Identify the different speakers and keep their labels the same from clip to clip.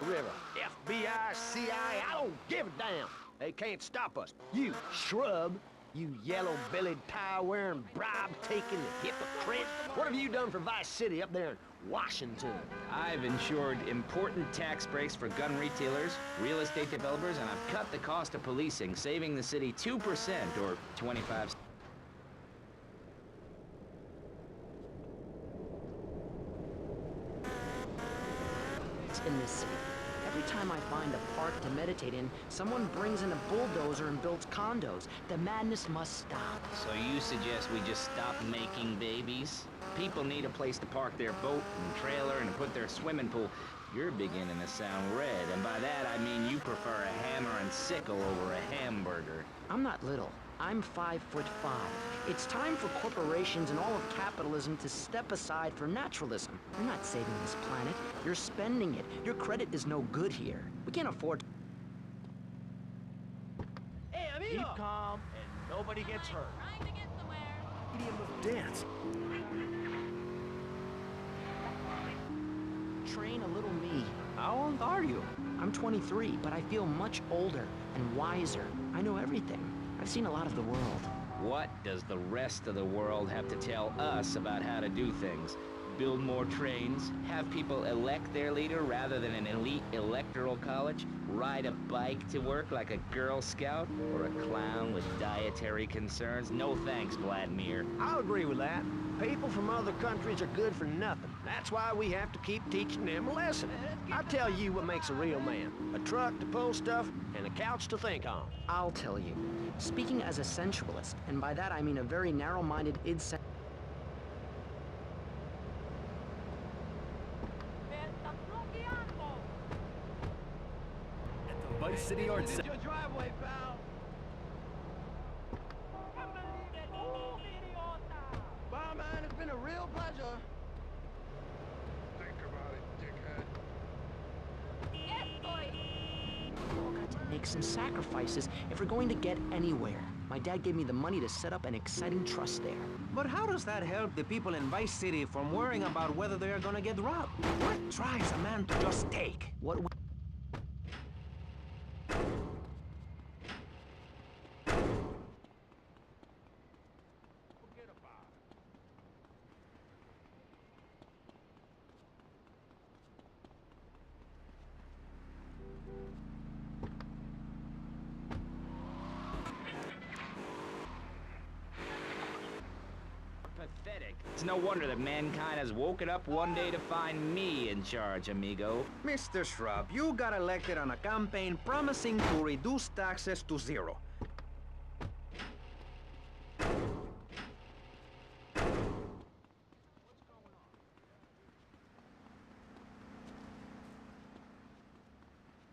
Speaker 1: River. FBI, CIA, I don't give a damn. They can't stop us. You shrub. You yellow-bellied, tie-wearing, bribe-taking hypocrite. What have you done for Vice City up there in Washington?
Speaker 2: I've ensured important tax breaks for gun retailers, real estate developers, and I've cut the cost of policing, saving the city 2% or 25
Speaker 3: in this city. Every time I find a park to meditate in, someone brings in a bulldozer and builds condos. The madness must stop.
Speaker 2: So you suggest we just stop making babies? People need a place to park their boat and trailer and to put their swimming pool. You're beginning to sound red, and by that I mean you prefer a hammer and sickle over a hamburger.
Speaker 3: I'm not little. I'm 5'5". It's time for corporations and all of capitalism to step aside for naturalism. You're not saving this planet. You're spending it. Your credit is no good here. We can't afford...
Speaker 1: Hey, amigo! Keep calm and nobody gets hurt.
Speaker 4: Trying to get somewhere.
Speaker 1: Medium of dance.
Speaker 3: Train a little me.
Speaker 1: How old are you?
Speaker 3: I'm 23, but I feel much older and wiser. I know everything. I've seen a lot of the world.
Speaker 2: What does the rest of the world have to tell us about how to do things? Build more trains? Have people elect their leader rather than an elite electoral college? Ride a bike to work like a Girl Scout? Or a clown with dietary concerns? No thanks, Vladimir.
Speaker 1: I'll agree with that. People from other countries are good for nothing. That's why we have to keep teaching them a lesson. I'll tell you what makes a real man. A truck to pull stuff and a couch to think on.
Speaker 3: I'll tell you. Speaking as a sensualist, and by that I mean a very narrow-minded id.
Speaker 1: At the Vice City Arts Center.
Speaker 5: Your driveway, pal. Bye, man. It's been a real pleasure.
Speaker 6: Think about it, dickhead.
Speaker 4: Yes, boy.
Speaker 3: We've got to make some sacrifices if we're going to get anywhere. My dad gave me the money to set up an exciting trust there.
Speaker 7: But how does that help the people in Vice City from worrying about whether they are gonna get robbed? What drives a man to just take?
Speaker 3: What we
Speaker 5: Forget about
Speaker 2: Pathetic. It's no wonder that mankind has woken up one day to find me in charge, amigo.
Speaker 7: Mr. Shrub, you got elected on a campaign promising to reduce taxes to zero.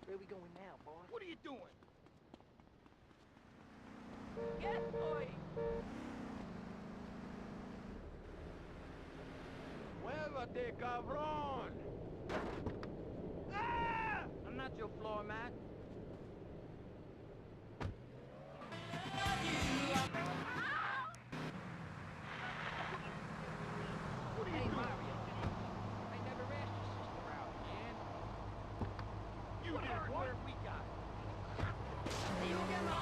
Speaker 3: Where are we going now, boy?
Speaker 5: What are you doing?
Speaker 4: Yes, boy.
Speaker 5: Muévete, cabrón! Ah! I'm not your floor mat. What are you doing? Mario, I never asked your sister out, man. You did what? We got. You get my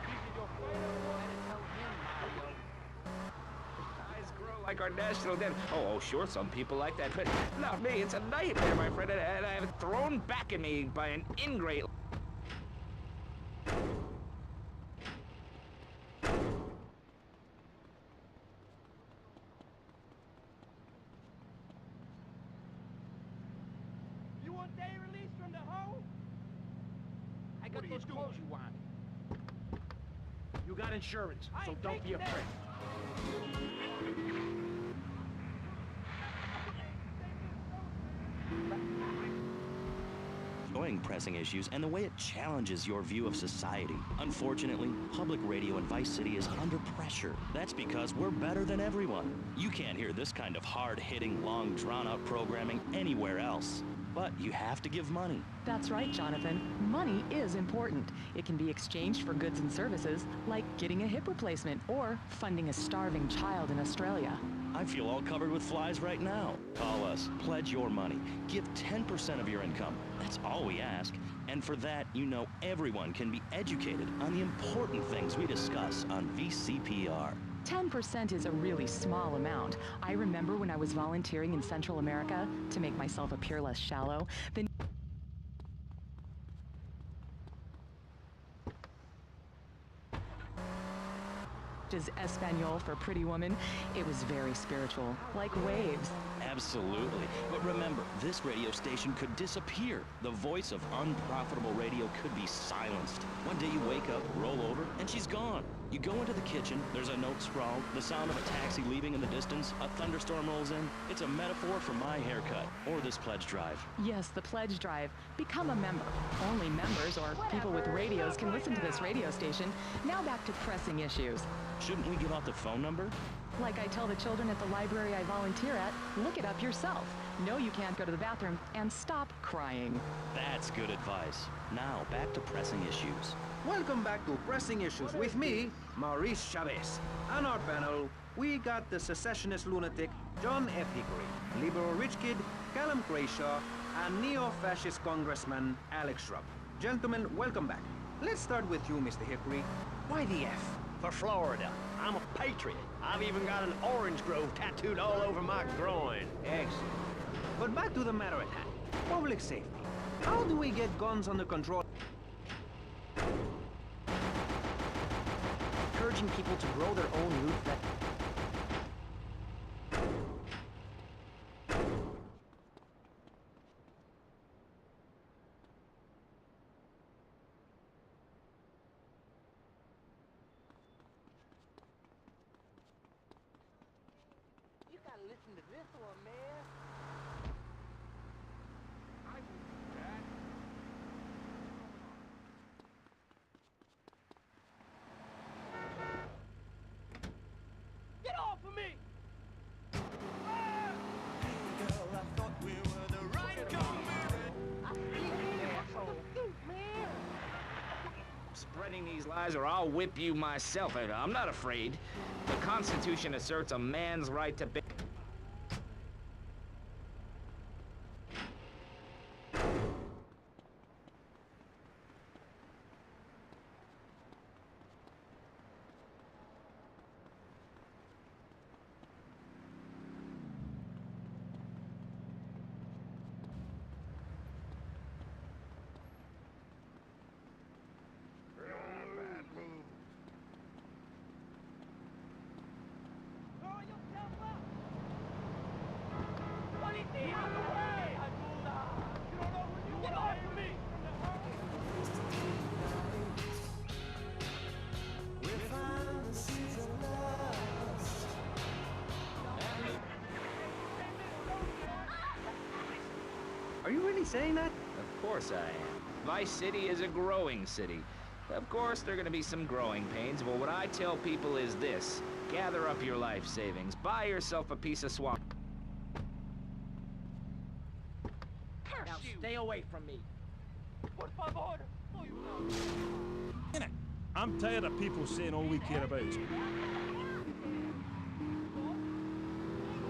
Speaker 5: These are your photos. Better tell him, Mario.
Speaker 2: Eyes grow like our national debt. Oh, sure, some people like that, but not me. It's a nightmare, my friend, and I have it thrown back at me by an ingrate.
Speaker 5: You want day release from the hoe? I got those clothes you want.
Speaker 1: You got insurance,
Speaker 5: I
Speaker 1: so
Speaker 5: ain't
Speaker 1: don't be
Speaker 5: taking that.
Speaker 1: afraid.
Speaker 8: Showing pressing issues and the way it challenges your view of society. Unfortunately, public radio in Vice City is under pressure. That's because we're better than everyone. You can't hear this kind of hard-hitting, long, drawn-out programming anywhere else. But you have to give money.
Speaker 9: That's right, Jonathan. Money is important. It can be exchanged for goods and services, like getting a hip replacement or funding a starving child in Australia.
Speaker 8: I feel all covered with flies right now. Call us, pledge your money, give 10% of your income. That's all we ask. And for that, you know everyone can be educated on the important things we discuss on VCPR.
Speaker 9: 10% is a really small amount. I remember when I was volunteering in Central America to make myself appear less shallow, the is Espanol for pretty woman. It was very spiritual, like waves.
Speaker 8: Absolutely. But remember, this radio station could disappear. The voice of unprofitable radio could be silenced. One day you wake up, roll over, and she's gone. You go into the kitchen, there's a note scrawled, the sound of a taxi leaving in the distance, a thunderstorm rolls in. It's a metaphor for my haircut, or this pledge drive.
Speaker 9: Yes, the pledge drive. Become a member. Only members or people with radios can listen to this radio station. Now back to pressing issues.
Speaker 8: Shouldn't we give out the phone number?
Speaker 9: Like I tell the children at the library I volunteer at, look it up yourself. Know you can't go to the bathroom, and stop crying.
Speaker 8: That's good advice. Now, back to pressing issues.
Speaker 7: Welcome back to Pressing Issues with me, Maurice Chavez. On our panel, we got the secessionist lunatic John F. Hickory, liberal rich kid Callum Crayshaw, and neo-fascist congressman Alex Shrub. Gentlemen, welcome back. Let's start with you, Mr. Hickory. Why the F?
Speaker 1: For Florida. I'm a patriot. I've even got an orange grove tattooed all over my groin.
Speaker 7: Excellent. But back to the matter at hand. Public safety. How do we get guns under control?
Speaker 3: Encouraging people to grow their own root vegetables.
Speaker 5: You gotta listen to this one, man. I will do that. Get off of me!
Speaker 2: Spreading these lies or I'll whip you myself. I'm not afraid. The Constitution asserts a man's right to...
Speaker 6: Bad move.
Speaker 5: Throw yourself up! Policía, out the way! Ayuda! You don't know what you get off of me!
Speaker 7: Are you really saying that?
Speaker 2: Of course I am. Vice City is a growing city. Of course, there are going to be some growing pains, but what I tell people is this. Gather up your life savings. Buy yourself a piece of swamp.
Speaker 3: Now stay away from me.
Speaker 5: Por favor! Oh, you know.
Speaker 10: I'm tired of people saying all we care about is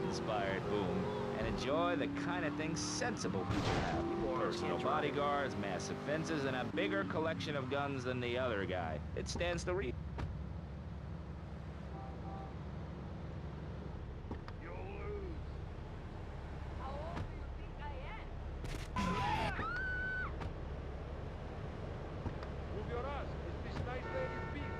Speaker 2: Inspired boom. And enjoy the kind of things sensible people have. Personal bodyguards, massive fences, and a bigger collection of guns than the other guy. It stands to reason.
Speaker 6: You'll lose.
Speaker 4: How old do you think I am?
Speaker 6: Move your ass. It's this nice lady's beef.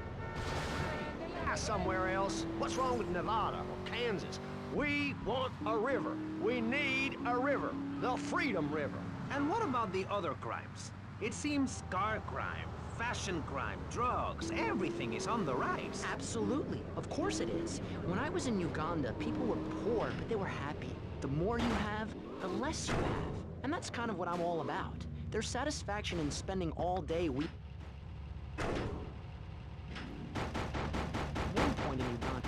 Speaker 1: Ah, somewhere else. What's wrong with Nevada or Kansas? We want a river. We need a river. The Freedom River.
Speaker 7: And what about the other crimes? It seems car crime, fashion crime, drugs, everything is on the rise.
Speaker 3: Absolutely. Of course it is. When I was in Uganda, people were poor, but they were happy. The more you have, the less you have. And that's kind of what I'm all about. There's satisfaction in spending all day One point in Uganda.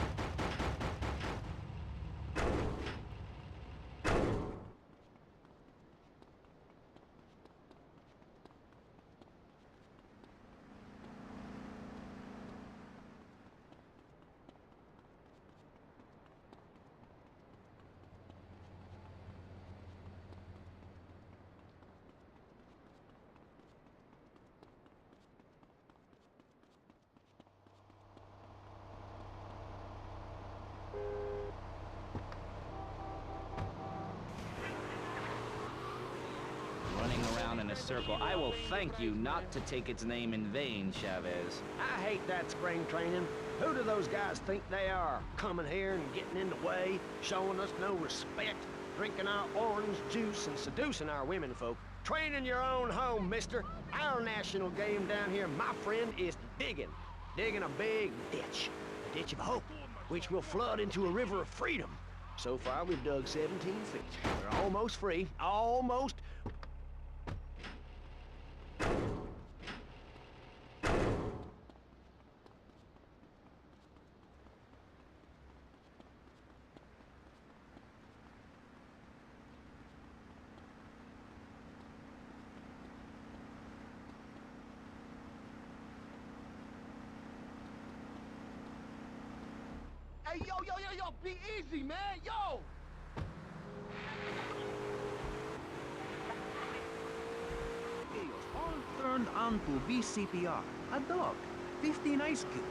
Speaker 2: circle, I will thank you not to take its name in vain, Chavez.
Speaker 1: I hate that spring training. Who do those guys think they are? Coming here and getting in the way, showing us no respect, drinking our orange juice and seducing our women folk. Train in your own home, mister. Our national game down here, my friend, is digging. Digging a big ditch. A ditch of hope, which will flood into a river of freedom. So far, we've dug 17 feet. We're almost free. Almost.
Speaker 6: Hey, yo, be easy, man, yo!
Speaker 7: All turned onto BCPR, a dog, 15 ice cubes.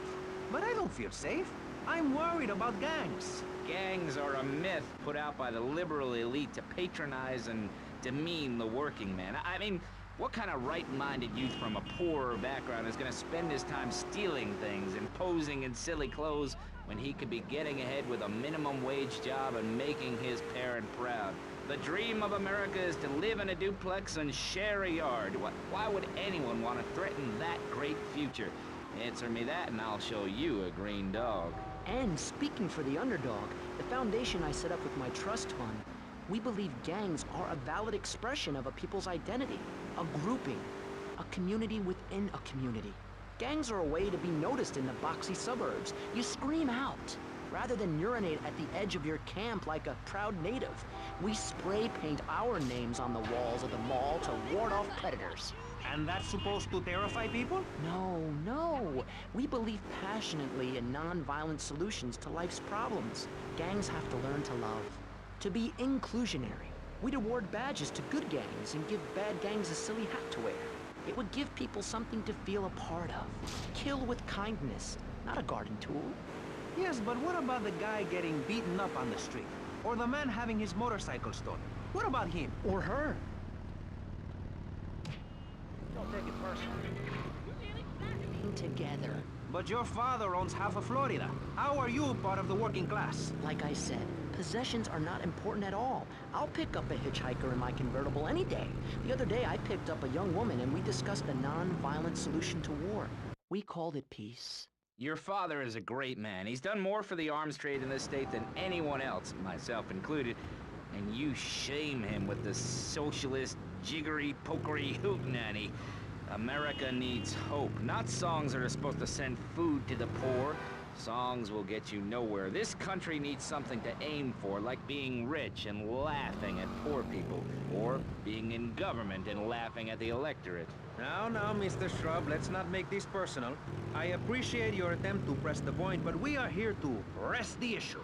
Speaker 7: But I don't feel safe. I'm worried about gangs.
Speaker 2: Gangs are a myth put out by the liberal elite to patronize and demean the working man. I mean, what kind of right-minded youth from a poorer background is gonna spend his time stealing things and posing in silly clothes when he could be getting ahead with a minimum wage job and making his parent proud? The dream of America is to live in a duplex and share a yard. Why would anyone want to threaten that great future? Answer me that and I'll show you a green dog.
Speaker 3: And speaking for the underdog, the foundation I set up with my trust fund, we believe gangs are a valid expression of a people's identity, a grouping, a community within a community. Gangs are a way to be noticed in the boxy suburbs. You scream out, rather than urinate at the edge of your camp like a proud native. We spray paint our names on the walls of the mall to ward off predators.
Speaker 7: And that's supposed to terrify people?
Speaker 3: No. We believe passionately in non-violent solutions to life's problems. Gangs have to learn to love, to be inclusionary. We'd award badges to good gangs and give bad gangs a silly hat to wear. It would give people something to feel a part of. Kill with kindness, not a garden tool.
Speaker 7: Yes, but what about the guy getting beaten up on the street? Or the man having his motorcycle stolen? What about him?
Speaker 3: Or her.
Speaker 5: Don't take it personally.
Speaker 3: Together.
Speaker 7: But your father owns half of Florida. How are you part of the working class?
Speaker 3: Like I said, possessions are not important at all. I'll pick up a hitchhiker in my convertible any day. The other day, I picked up a young woman and we discussed a non-violent solution to war. We called it peace.
Speaker 2: Your father is a great man. He's done more for the arms trade in this state than anyone else, myself included. And you shame him with the socialist, jiggery, pokery hootenanny. America needs hope, not songs that are supposed to send food to the poor. Songs will get you nowhere. This country needs something to aim for, like being rich and laughing at poor people, or being in government and laughing at the electorate.
Speaker 7: Now, Mr. Shrub, let's not make this personal. I appreciate your attempt to press the point, but we are here to press the issue.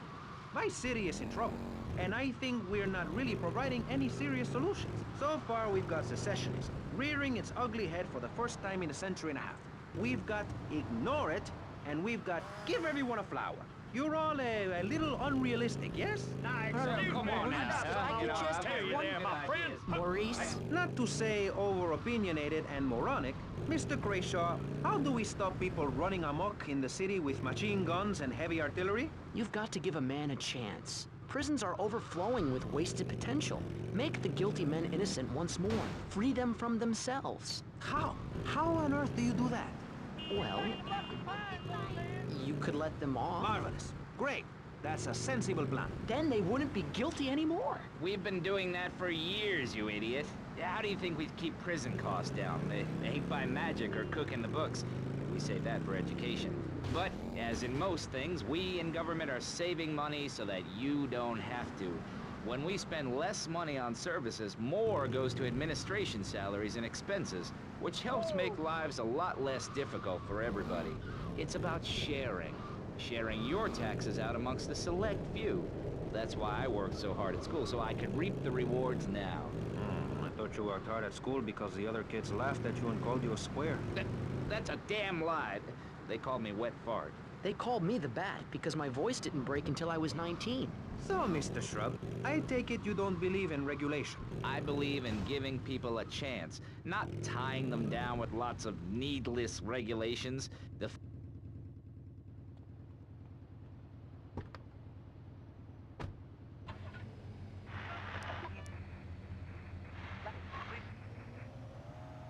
Speaker 7: My city is in trouble, and I think we're not really providing any serious solutions. So far, we've got secessionism, rearing its ugly head for the first time in a century and a half. We've got ignore it, and we've got give everyone a flower. You're all a little unrealistic, yes?
Speaker 1: Come on now. Just tell you there, my friend.
Speaker 3: Maurice?
Speaker 7: Not to say over-opinionated and moronic, Mr. Crayshaw, how do we stop people running amok in the city with machine guns and heavy artillery?
Speaker 3: You've got to give a man a chance. Prisons are overflowing with wasted potential. Make the guilty men innocent once more. Free them from themselves.
Speaker 7: How? How on earth do you do that?
Speaker 3: Well, you could let them off.
Speaker 7: Marvelous. Great. That's a sensible plan.
Speaker 3: Then they wouldn't be guilty anymore.
Speaker 2: We've been doing that for years, you idiot. How do you think we'd keep prison costs down? They ain't by magic or cooking the books. We save that for education. But, as in most things, we in government are saving money so that you don't have to. When we spend less money on services, more goes to administration salaries and expenses, which helps make lives a lot less difficult for everybody. It's about sharing. Sharing your taxes out amongst the select few. That's why I worked so hard at school, so I could reap the rewards now.
Speaker 7: I thought you worked hard at school because the other kids laughed at you and called you a square.
Speaker 2: That's a damn lie. They called me Wet Fart.
Speaker 3: They called me the Bat because my voice didn't break until I was 19.
Speaker 7: So, Mr. Shrub, I take it you don't believe in regulation.
Speaker 2: I believe in giving people a chance, not tying them down with lots of needless regulations.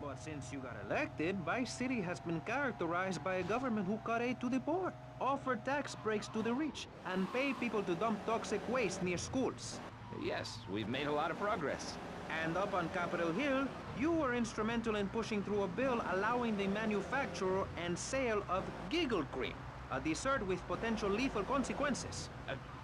Speaker 7: But since you got elected, Vice City has been characterized by a government who cut aid to the poor, offer tax breaks to the rich, and pay people to dump toxic waste near schools.
Speaker 2: Yes, we've made a lot of progress.
Speaker 7: And up on Capitol Hill, you were instrumental in pushing through a bill allowing the manufacture and sale of Giggle Cream, a dessert with potential lethal consequences.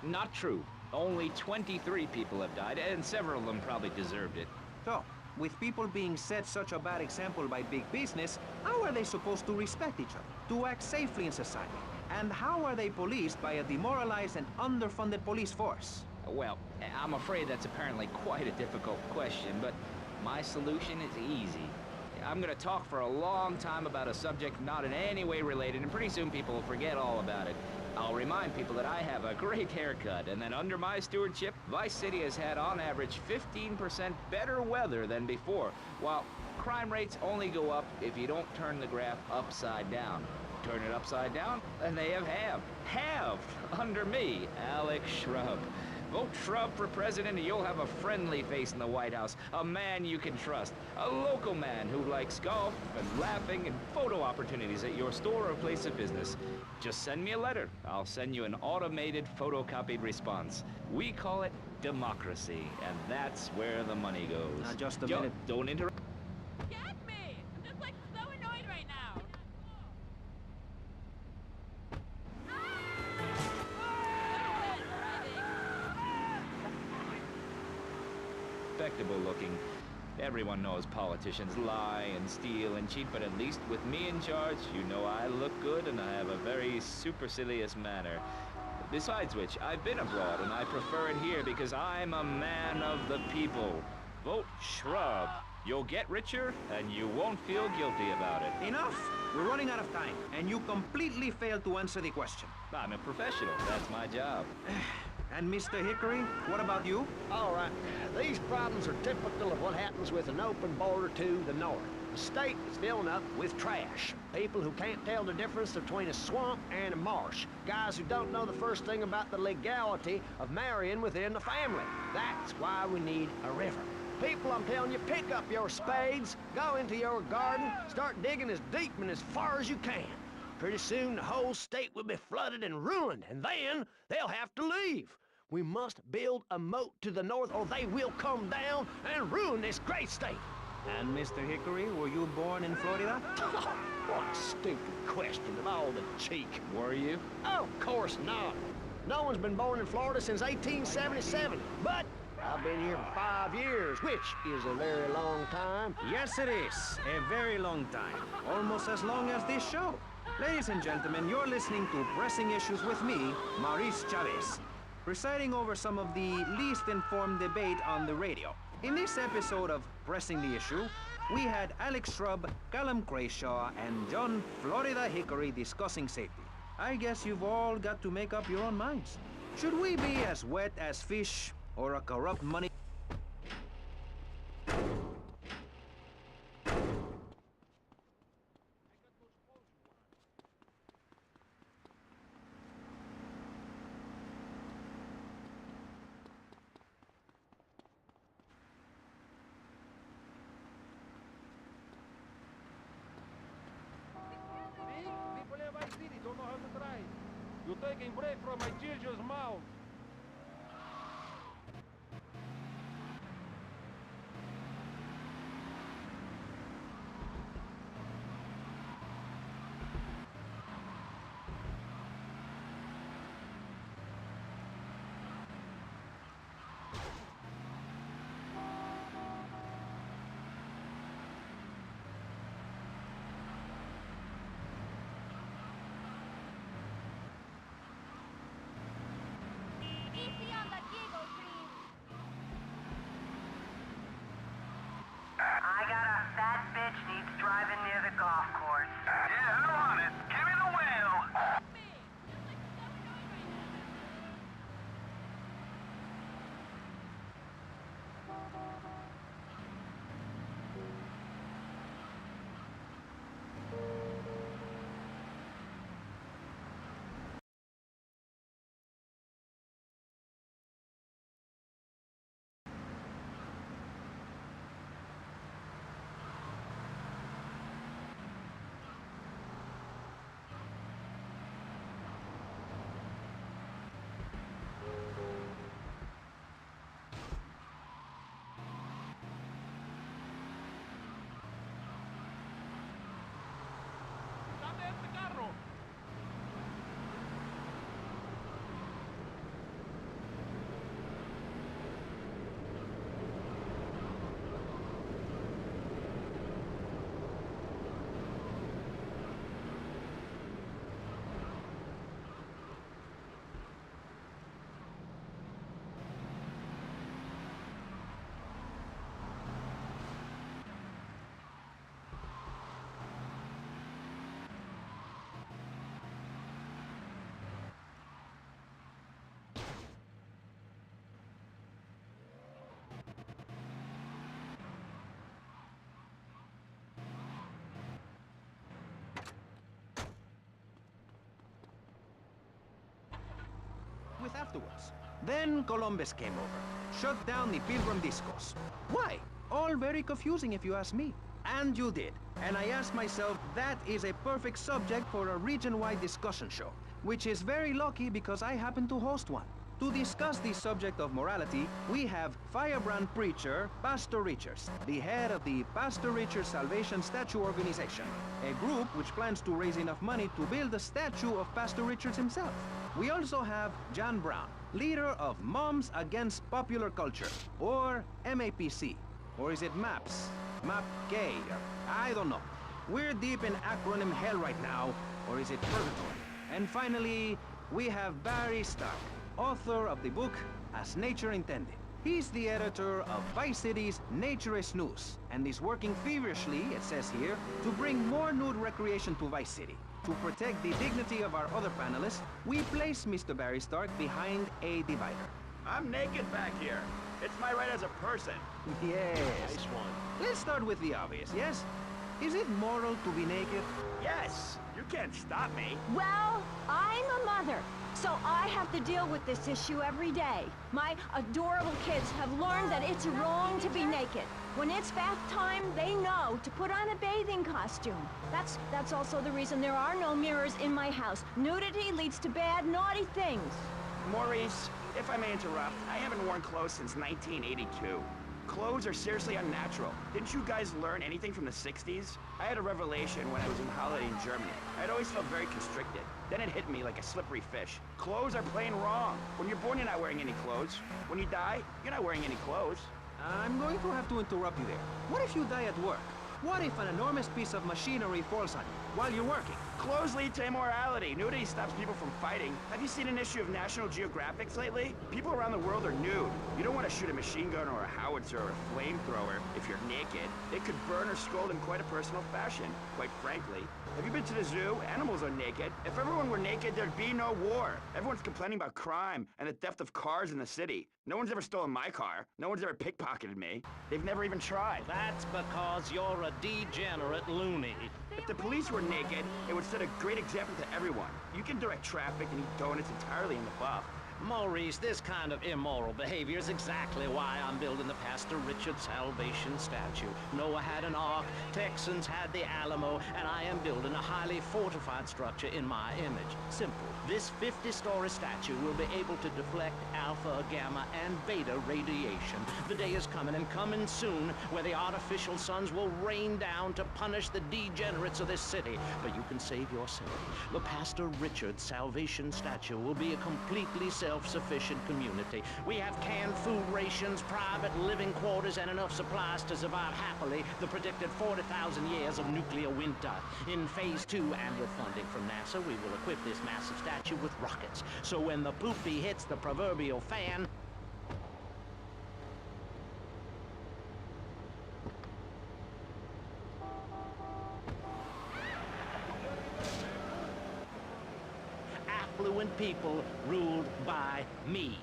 Speaker 2: Not true. Only 23 people have died, and several of them probably deserved it.
Speaker 7: So, with people being set such a bad example by big business, how are they supposed to respect each other, to act safely in society? And how are they policed by a demoralized and underfunded police force?
Speaker 2: Well, I'm afraid that's apparently quite a difficult question, but my solution is easy. I'm gonna talk for a long time about a subject not in any way related, and pretty soon people will forget all about it. I'll remind people that I have a great haircut, and that under my stewardship, Vice City has had on average 15% better weather than before, while crime rates only go up if you don't turn the graph upside down. Turn it upside down, and they have halved under me, Alex Shrub. Vote Shrub for president and you'll have a friendly face in the White House, a man you can trust, a local man who likes golf and laughing and photo opportunities at your store or place of business. Just send me a letter. I'll send you an automated photocopied response. We call it democracy, and that's where the money goes.
Speaker 7: Now, just a minute.
Speaker 2: Don't interrupt.
Speaker 4: Get me! I'm just like so annoyed right now.
Speaker 2: Respectable looking. Everyone knows politicians lie and steal and cheat, but at least with me in charge, you know I look good and I have a very supercilious manner. Besides which, I've been abroad and I prefer it here because I'm a man of the people. Vote Shrub. You'll get richer and you won't feel guilty about it.
Speaker 7: Enough! We're running out of time, and you completely failed to answer the question.
Speaker 2: I'm a professional. That's my job.
Speaker 7: And Mr. Hickory, what about you?
Speaker 1: All right, these problems are typical of what happens with an open border to the north. The state is filling up with trash. People who can't tell the difference between a swamp and a marsh. Guys who don't know the first thing about the legality of marrying within the family. That's why we need a river. People, I'm telling you, pick up your spades, go into your garden, start digging as deep and as far as you can. Pretty soon, the whole state will be flooded and ruined, and then they'll have to leave. We must build a moat to the north, or they will come down and ruin this great state.
Speaker 7: And Mr. Hickory, were you born in Florida?
Speaker 1: What a stupid question of all the cheek.
Speaker 2: Were you?
Speaker 1: Oh, of course not. No one's been born in Florida since 1877, but I've been here for 5 years, which is a very long time.
Speaker 7: Yes, it is. A very long time. Almost as long as this show. Ladies and gentlemen, you're listening to Pressing Issues with me, Maurice Chavez, presiding over some of the least informed debate on the radio. In this episode of Pressing the Issue, we had Alex Shrub, Callum Crayshaw, and John Florida Hickory discussing safety. I guess you've all got to make up your own minds. Should we be as wet as fish or a corrupt money?
Speaker 6: See? People in Vice City don't know how to drive. You're taking bread from my children's mouth.
Speaker 7: afterwards. Then Columbus came over, shut down the Pilgrim Discos. Why? All very confusing if you ask me. And you did. And I asked myself, that is a perfect subject for a region-wide discussion show, which is very lucky because I happen to host one. To discuss the subject of morality, we have firebrand preacher Pastor Richards, the head of the Pastor Richards Salvation Statue Organization, a group which plans to raise enough money to build a statue of Pastor Richards himself. We also have John Brown, leader of Moms Against Popular Culture, or MAPC. Or is it MAPS? MAP-K? I don't know. We're deep in acronym hell right now, or is it purgatory? And finally, we have Barry Stark, author of the book As Nature Intended. He's the editor of Vice City's Naturist News, and is working feverishly, it says here, to bring more nude recreation to Vice City. To protect the dignity of our other panelists, we place Mr. Barry Stark behind a divider.
Speaker 11: I'm naked back here. It's my right as a person.
Speaker 7: Yes.
Speaker 1: Nice one.
Speaker 7: Let's start with the obvious, yes? Is it moral to be naked?
Speaker 11: Yes, you can't stop me.
Speaker 12: Well, I'm a mother, so I have to deal with this issue every day. My adorable kids have learned that it's wrong to be naked. When it's bath time, they know to put on a bathing costume. That's also the reason there are no mirrors in my house. Nudity leads to bad, naughty things.
Speaker 11: Maurice, if I may interrupt, I haven't worn clothes since 1982. Clothes are seriously unnatural. Didn't you guys learn anything from the 60s? I had a revelation when I was on holiday in Germany. I'd always felt very constricted. Then it hit me like a slippery fish. Clothes are plain wrong. When you're born, you're not wearing any clothes. When you die, you're not wearing any clothes.
Speaker 7: I'm going to have to interrupt you there. What if you die at work? What if an enormous piece of machinery falls on you while you're working?
Speaker 11: Clothes lead to immorality. Nudity stops people from fighting. Have you seen an issue of National Geographic lately? People around the world are nude. You don't want to shoot a machine gun or a howitzer or a flamethrower if you're naked. It could burn or scald in quite a personal fashion, quite frankly. Have you been to the zoo? Animals are naked. If everyone were naked, there'd be no war. Everyone's complaining about crime and the theft of cars in the city. No one's ever stolen my car. No one's ever pickpocketed me. They've never even tried.
Speaker 13: That's because you're a degenerate loony.
Speaker 11: If the police were naked, it would set a great example to everyone. You can direct traffic and eat donuts entirely in the buff.
Speaker 13: Maurice, this kind of immoral behavior is exactly why I'm building the Pastor Richard Salvation statue. Noah had an ark, Texans had the Alamo, and I am building a highly fortified structure in my image. Simple. This 50-story statue will be able to deflect alpha, gamma, and beta radiation. The day is coming, and coming soon, where the artificial suns will rain down to punish the degenerates of this city. But you can save yourself. The Pastor Richard Salvation statue will be a completely self-sufficient community. We have canned food rations, private living quarters, and enough supplies to survive happily the predicted 40,000 years of nuclear winter. In Phase 2, and with funding from NASA, we will equip this massive statue with rockets. So when the poopy hits the proverbial fan, affluent people ruled by me.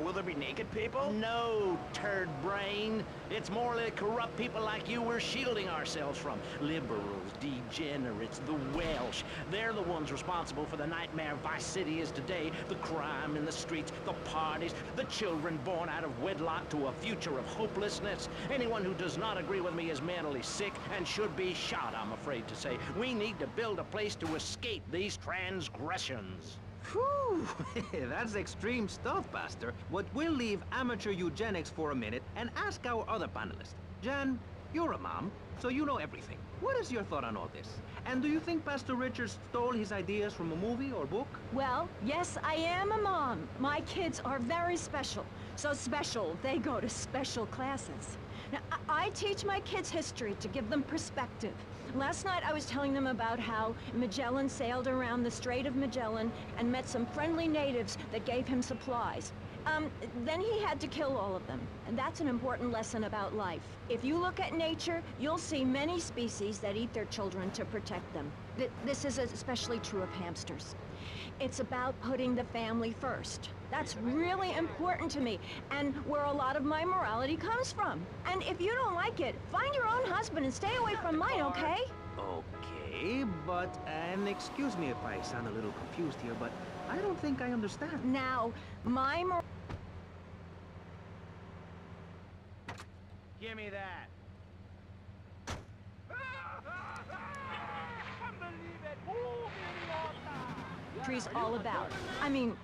Speaker 11: Will there be naked people?
Speaker 13: No, turd brain. It's morally corrupt people like you we're shielding ourselves from. Liberals, degenerates, the Welsh. They're the ones responsible for the nightmare Vice City is today. The crime in the streets, the parties, the children born out of wedlock to a future of hopelessness. Anyone who does not agree with me is mentally sick and should be shot, I'm afraid to say. We need to build a place to escape these transgressions.
Speaker 7: Whew, that's extreme stuff, Pastor. But we'll leave amateur eugenics for a minute and ask our other panelists. Jan, you're a mom, so you know everything. What is your thought on all this? And do you think Pastor Richards stole his ideas from a movie or book?
Speaker 12: Well, yes, I am a mom. My kids are very special. So special, they go to special classes. Now, I teach my kids history to give them perspective. Last night I was telling them about how Magellan sailed around the Strait of Magellan and met some friendly natives that gave him supplies. Then he had to kill all of them. And that's an important lesson about life. If you look at nature, you'll see many species that eat their children to protect them. This is especially true of hamsters. It's about putting the family first. That's really important to me, and where a lot of my morality comes from. And if you don't like it, find your own husband and stay away from mine, okay?
Speaker 7: Okay. Okay, but, and excuse me if I sound a little confused here, but I don't think I understand.
Speaker 12: Now,
Speaker 11: Give me that.
Speaker 12: Trees all about. I mean,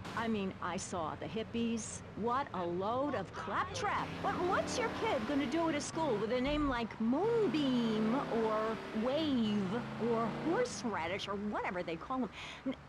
Speaker 12: I saw the hippies. What a load of claptrap. But what's your kid gonna do at a school with a name like Moonbeam, or Wave, or Horseradish, or whatever they call them?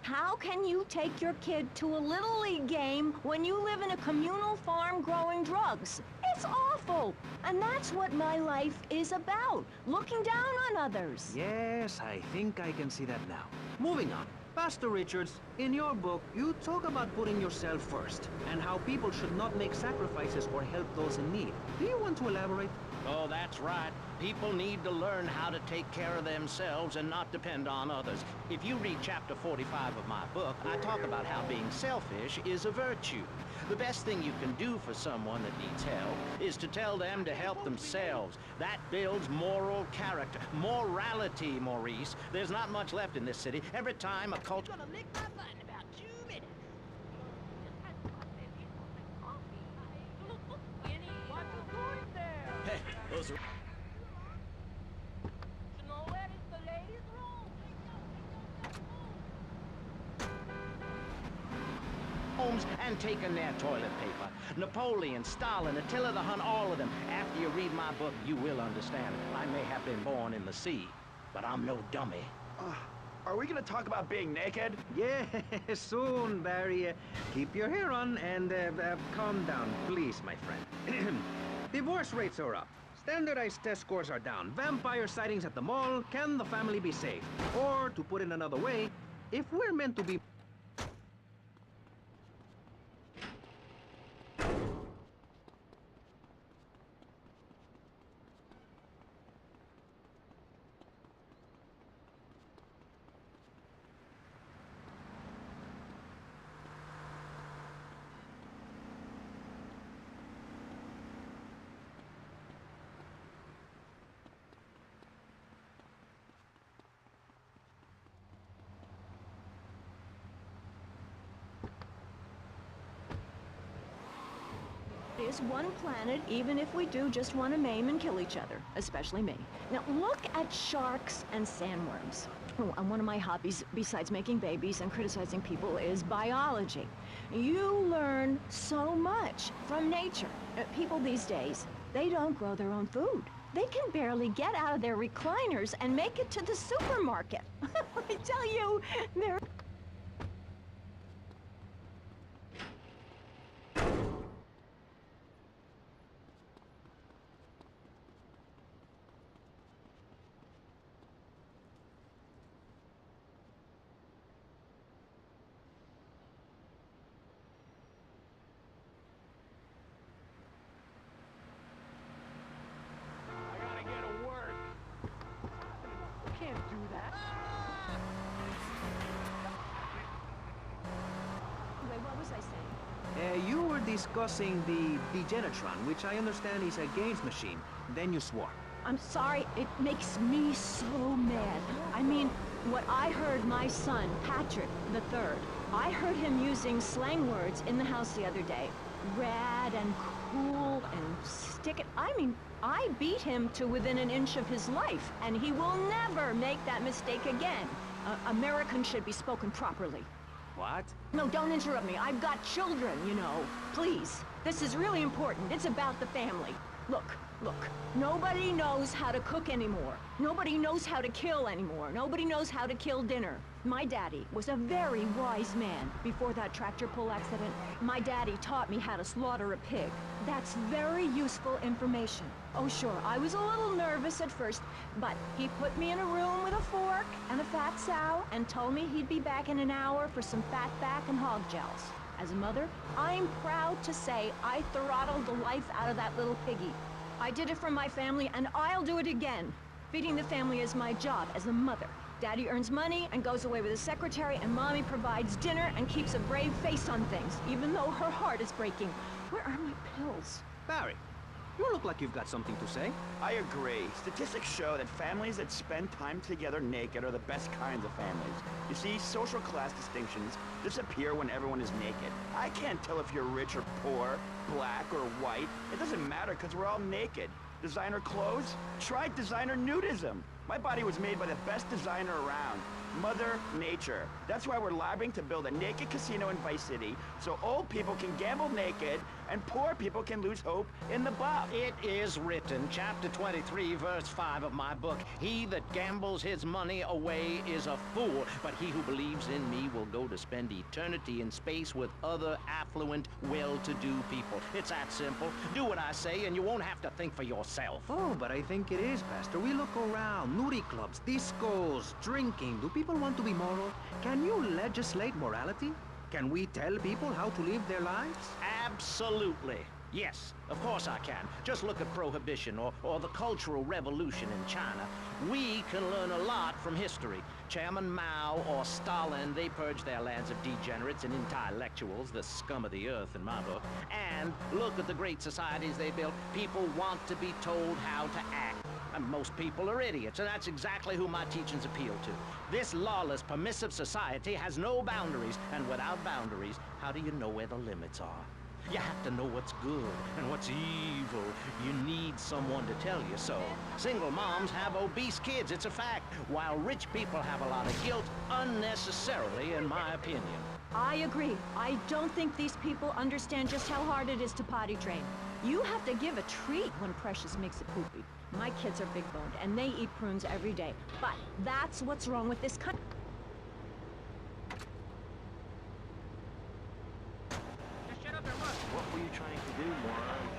Speaker 12: How can you take your kid to a Little League game when you live in a communal farm growing drugs? It's awful. And that's what my life is about. Looking down on others.
Speaker 7: Yes, I think I can see that now. Moving on. Pastor Richards, in your book, you talk about putting yourself first, and how people should not make sacrifices or help those in need. Do you want to elaborate?
Speaker 13: Oh, that's right. People need to learn how to take care of themselves and not depend on others. If you read chapter 45 of my book, I talk about how being selfish is a virtue. The best thing you can do for someone that needs help is to tell them to help themselves. That builds moral character. Morality, Maurice. There's not much left in this city. Every time a culture...
Speaker 4: Gonna lick my butt in about 2 minutes. What you doing there?
Speaker 13: Hey, those are...
Speaker 4: No lettuce, the ladies' room.
Speaker 13: homes and taken their toilet paper. Napoleon, Stalin, Attila the Hun, all of them. After you read my book, you will understand. I may have been born in the sea, but I'm no dummy.
Speaker 11: Are we gonna talk about being naked?
Speaker 7: Yeah, soon, Barry. Keep your hair on and calm down, please, my friend. Divorce rates are up. Standardized test scores are down. Vampire sightings at the mall. Can the family be saved? Or, to put it another way, if we're meant to be...
Speaker 12: Is one planet, even if we do just want to maim and kill each other, especially me. Now, look at sharks and sandworms. Oh, and one of my hobbies, besides making babies and criticizing people, is biology. You learn so much from nature. People these days, they don't grow their own food. They can barely get out of their recliners and make it to the supermarket. I tell you, they're...
Speaker 7: You were discussing the Degenitron, which I understand is a games machine. Then you swore.
Speaker 12: I'm sorry, it makes me so mad. I mean, what I heard my son, Patrick III, I heard him using slang words in the house the other day. Rad and cool and stick it. I mean, I beat him to within an inch of his life, and he will never make that mistake again. Americans should be spoken properly.
Speaker 7: What?
Speaker 12: No, don't interrupt me. I've got children, you know. Please. This is really important. It's about the family. Look. Nobody knows how to cook anymore. Nobody knows how to kill anymore. Nobody knows how to kill dinner. My daddy was a very wise man before that tractor pull accident. My daddy taught me how to slaughter a pig. That's very useful information. Oh, sure, I was a little nervous at first, but he put me in a room with a fork and a fat sow and told me he'd be back in an hour for some fat back and hog gels. As a mother, I'm proud to say I throttled the life out of that little piggy. I did it for my family, and I'll do it again. Feeding the family is my job as a mother. Daddy earns money and goes away with his secretary, and Mommy provides dinner and keeps a brave face on things, even though her heart is breaking. Where are my pills?
Speaker 7: Barry, You look like you've got something to say.
Speaker 11: I agree. Statistics show that families that spend time together naked are the best kinds of families. You see, social class distinctions disappear when everyone is naked. I can't tell if you're rich or poor, black or white. It doesn't matter because we're all naked. Designer clothes? Try designer nudism. My body was made by the best designer around, Mother Nature. That's why we're lobbying to build a naked casino in Vice City so old people can gamble naked and poor people can lose hope in the buff.
Speaker 13: It is written, chapter 23, verse 5 of my book, "He that gambles his money away is a fool, but he who believes in me will go to spend eternity in space with other affluent, well-to-do people." It's that simple. Do what I say and you won't have to think for yourself.
Speaker 7: Oh, but I think it is, Pastor. We look around, nudie clubs, discos, drinking. Do people want to be moral? Can you legislate morality? Can we tell people how to live their lives?
Speaker 13: Absolutely. Yes, of course I can. Just look at Prohibition or the Cultural Revolution in China. We can learn a lot from history. Chairman Mao or Stalin, they purged their lands of degenerates and intellectuals, the scum of the earth in my book. And look at the great societies they built. People want to be told how to act. And most people are idiots, and that's exactly who my teachings appeal to. This lawless, permissive society has no boundaries, and without boundaries, how do you know where the limits are? You have to know what's good and what's evil. You need someone to tell you so. Single moms have obese kids, it's a fact, while rich people have a lot of guilt unnecessarily, in my opinion.
Speaker 12: I agree. I don't think these people understand just how hard it is to potty train. You have to give a treat when Precious makes it poopy. My kids are big-boned, and they eat prunes every day. But that's what's wrong with this country.
Speaker 5: Just shut up and look.
Speaker 13: What were you trying to do, moron?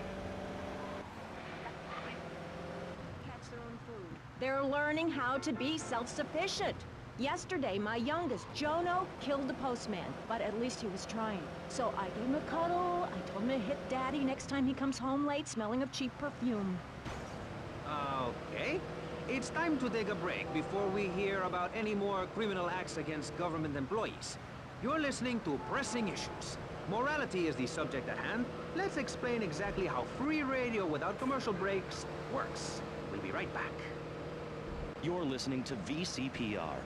Speaker 12: Catch their own food. They're learning how to be self-sufficient. Yesterday, my youngest, Jono, killed the postman, but at least he was trying. So I gave him a cuddle, I told him to hit Daddy next time he comes home late smelling of cheap perfume.
Speaker 7: Okay. It's time to take a break before we hear about any more criminal acts against government employees. You're listening to Pressing Issues. Morality is the subject at hand. Let's explain exactly how free radio without commercial breaks works. We'll be right back.
Speaker 8: You're listening to VCPR.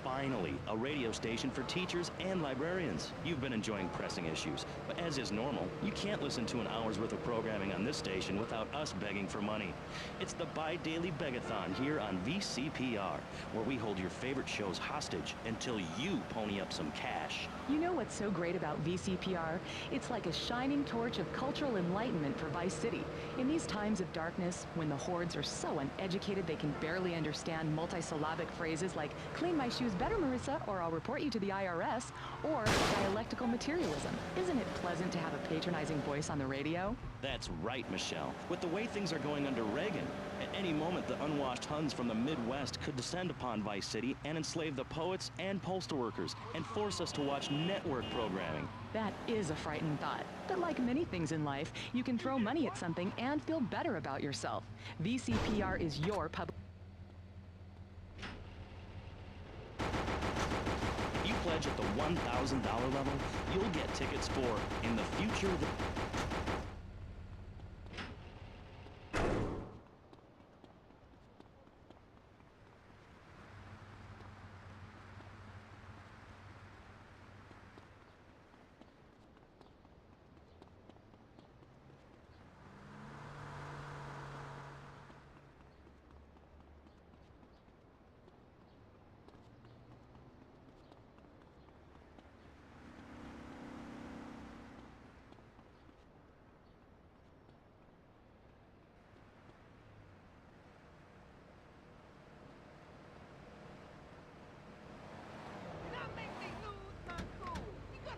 Speaker 8: Finally, a radio station for teachers and librarians. You've been enjoying Pressing Issues, but as is normal, you can't listen to an hour's worth of programming on this station without us begging for money. It's the bi-daily begathon here on VCPR, where we hold your favorite shows hostage until you pony up some cash.
Speaker 9: You know what's so great about VCPR? It's like a shining torch of cultural enlightenment for Vice City. In these times of darkness, when the hordes are so uneducated they can barely understand multisyllabic phrases like, "Clean my shoes better, Marissa," or "I'll report you to the IRS," or dialectical materialism. Isn't it pleasant to have a patronizing voice on the radio?
Speaker 8: That's right, Michelle. With the way things are going under Reagan, at any moment the unwashed Huns from the Midwest could descend upon Vice City and enslave the poets and postal workers and force us to watch network programming.
Speaker 9: That is a frightening thought. But like many things in life, you can throw money at something and feel better about yourself. VCPR is your public...
Speaker 8: If you pledge at the $1,000 level, you'll get tickets for In the Future...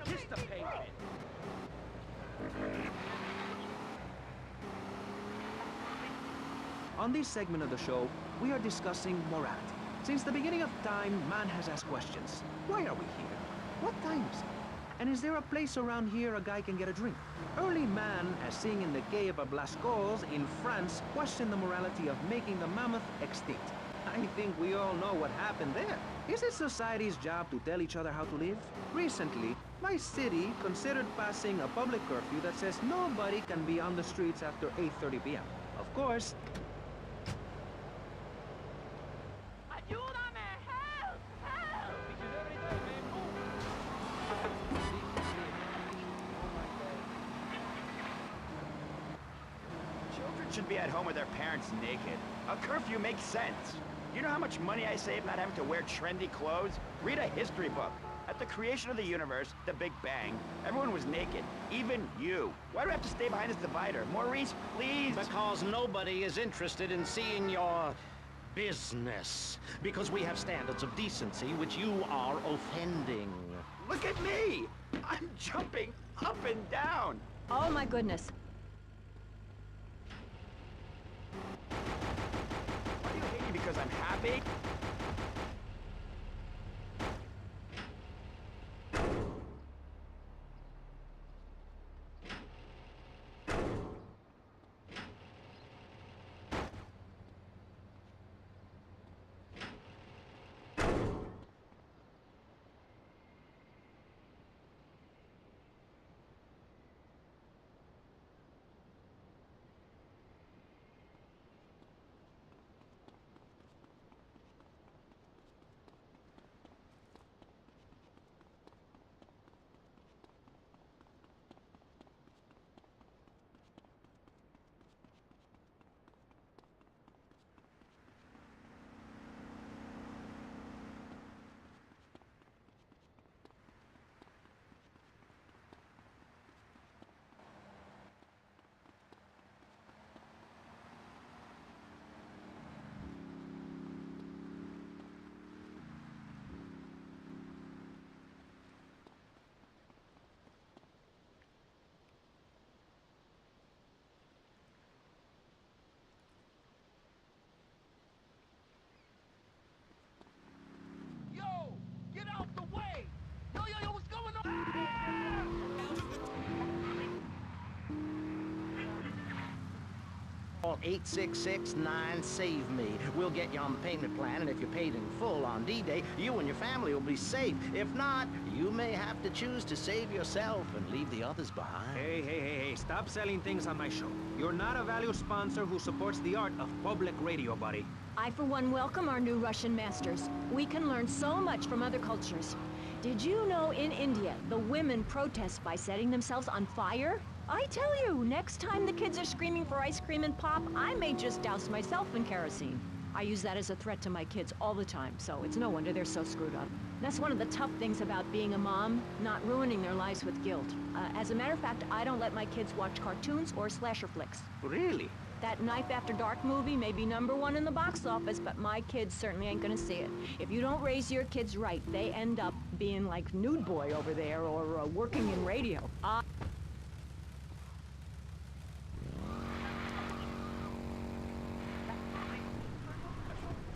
Speaker 5: Just a payment.
Speaker 7: On this segment of the show, we are discussing morality. Since the beginning of time, man has asked questions. Why are we here? What time is it? And is there a place around here a guy can get a drink? Early man, as seen in the Cave of Blascaux in France, questioned the morality of making the mammoth extinct. I think we all know what happened there. Is it society's job to tell each other how to live? Recently, my city considered passing a public curfew that says nobody can be on the streets after 8:30 p.m. Of course.
Speaker 4: Ayúdame! Help! Help!
Speaker 5: Pictures every day, man. Move!
Speaker 11: Children should be at home with their parents naked. A curfew makes sense. You know how much money I save not having to wear trendy clothes? Read a history book. At the creation of the universe, the Big Bang, everyone was naked. Even you. Why do I have to stay behind this divider? Maurice, please!
Speaker 13: Because nobody is interested in seeing your business. Because we have standards of decency which you are offending.
Speaker 11: Look at me! I'm jumping up and down!
Speaker 12: Oh my goodness.
Speaker 11: Why do you hate me because I'm happy?
Speaker 5: Yo! Get out the way! Yo, yo, yo, what's going on?
Speaker 13: Call 866-9-SAVE-ME. We'll get you on the payment plan, and if you're paid in full on D-Day, you and your family will be safe. If not, you may have to choose to save yourself and leave the others behind.
Speaker 7: Hey, stop selling things on my show. You're not a valued sponsor who supports the art of public radio, buddy.
Speaker 12: I, for one, welcome our new Russian masters. We can learn so much from other cultures. Did you know in India, the women protest by setting themselves on fire? I tell you, next time the kids are screaming for ice cream and pop, I may just douse myself in kerosene. I use that as a threat to my kids all the time, so it's no wonder they're so screwed up. That's one of the tough things about being a mom, not ruining their lives with guilt. As a matter of fact, I don't let my kids watch cartoons or slasher flicks.
Speaker 13: Really?
Speaker 12: That Knife After Dark movie may be #1 in the box office, but my kids certainly ain't gonna see it. If you don't raise your kids right, they end up being like Nude Boy over there or working in radio.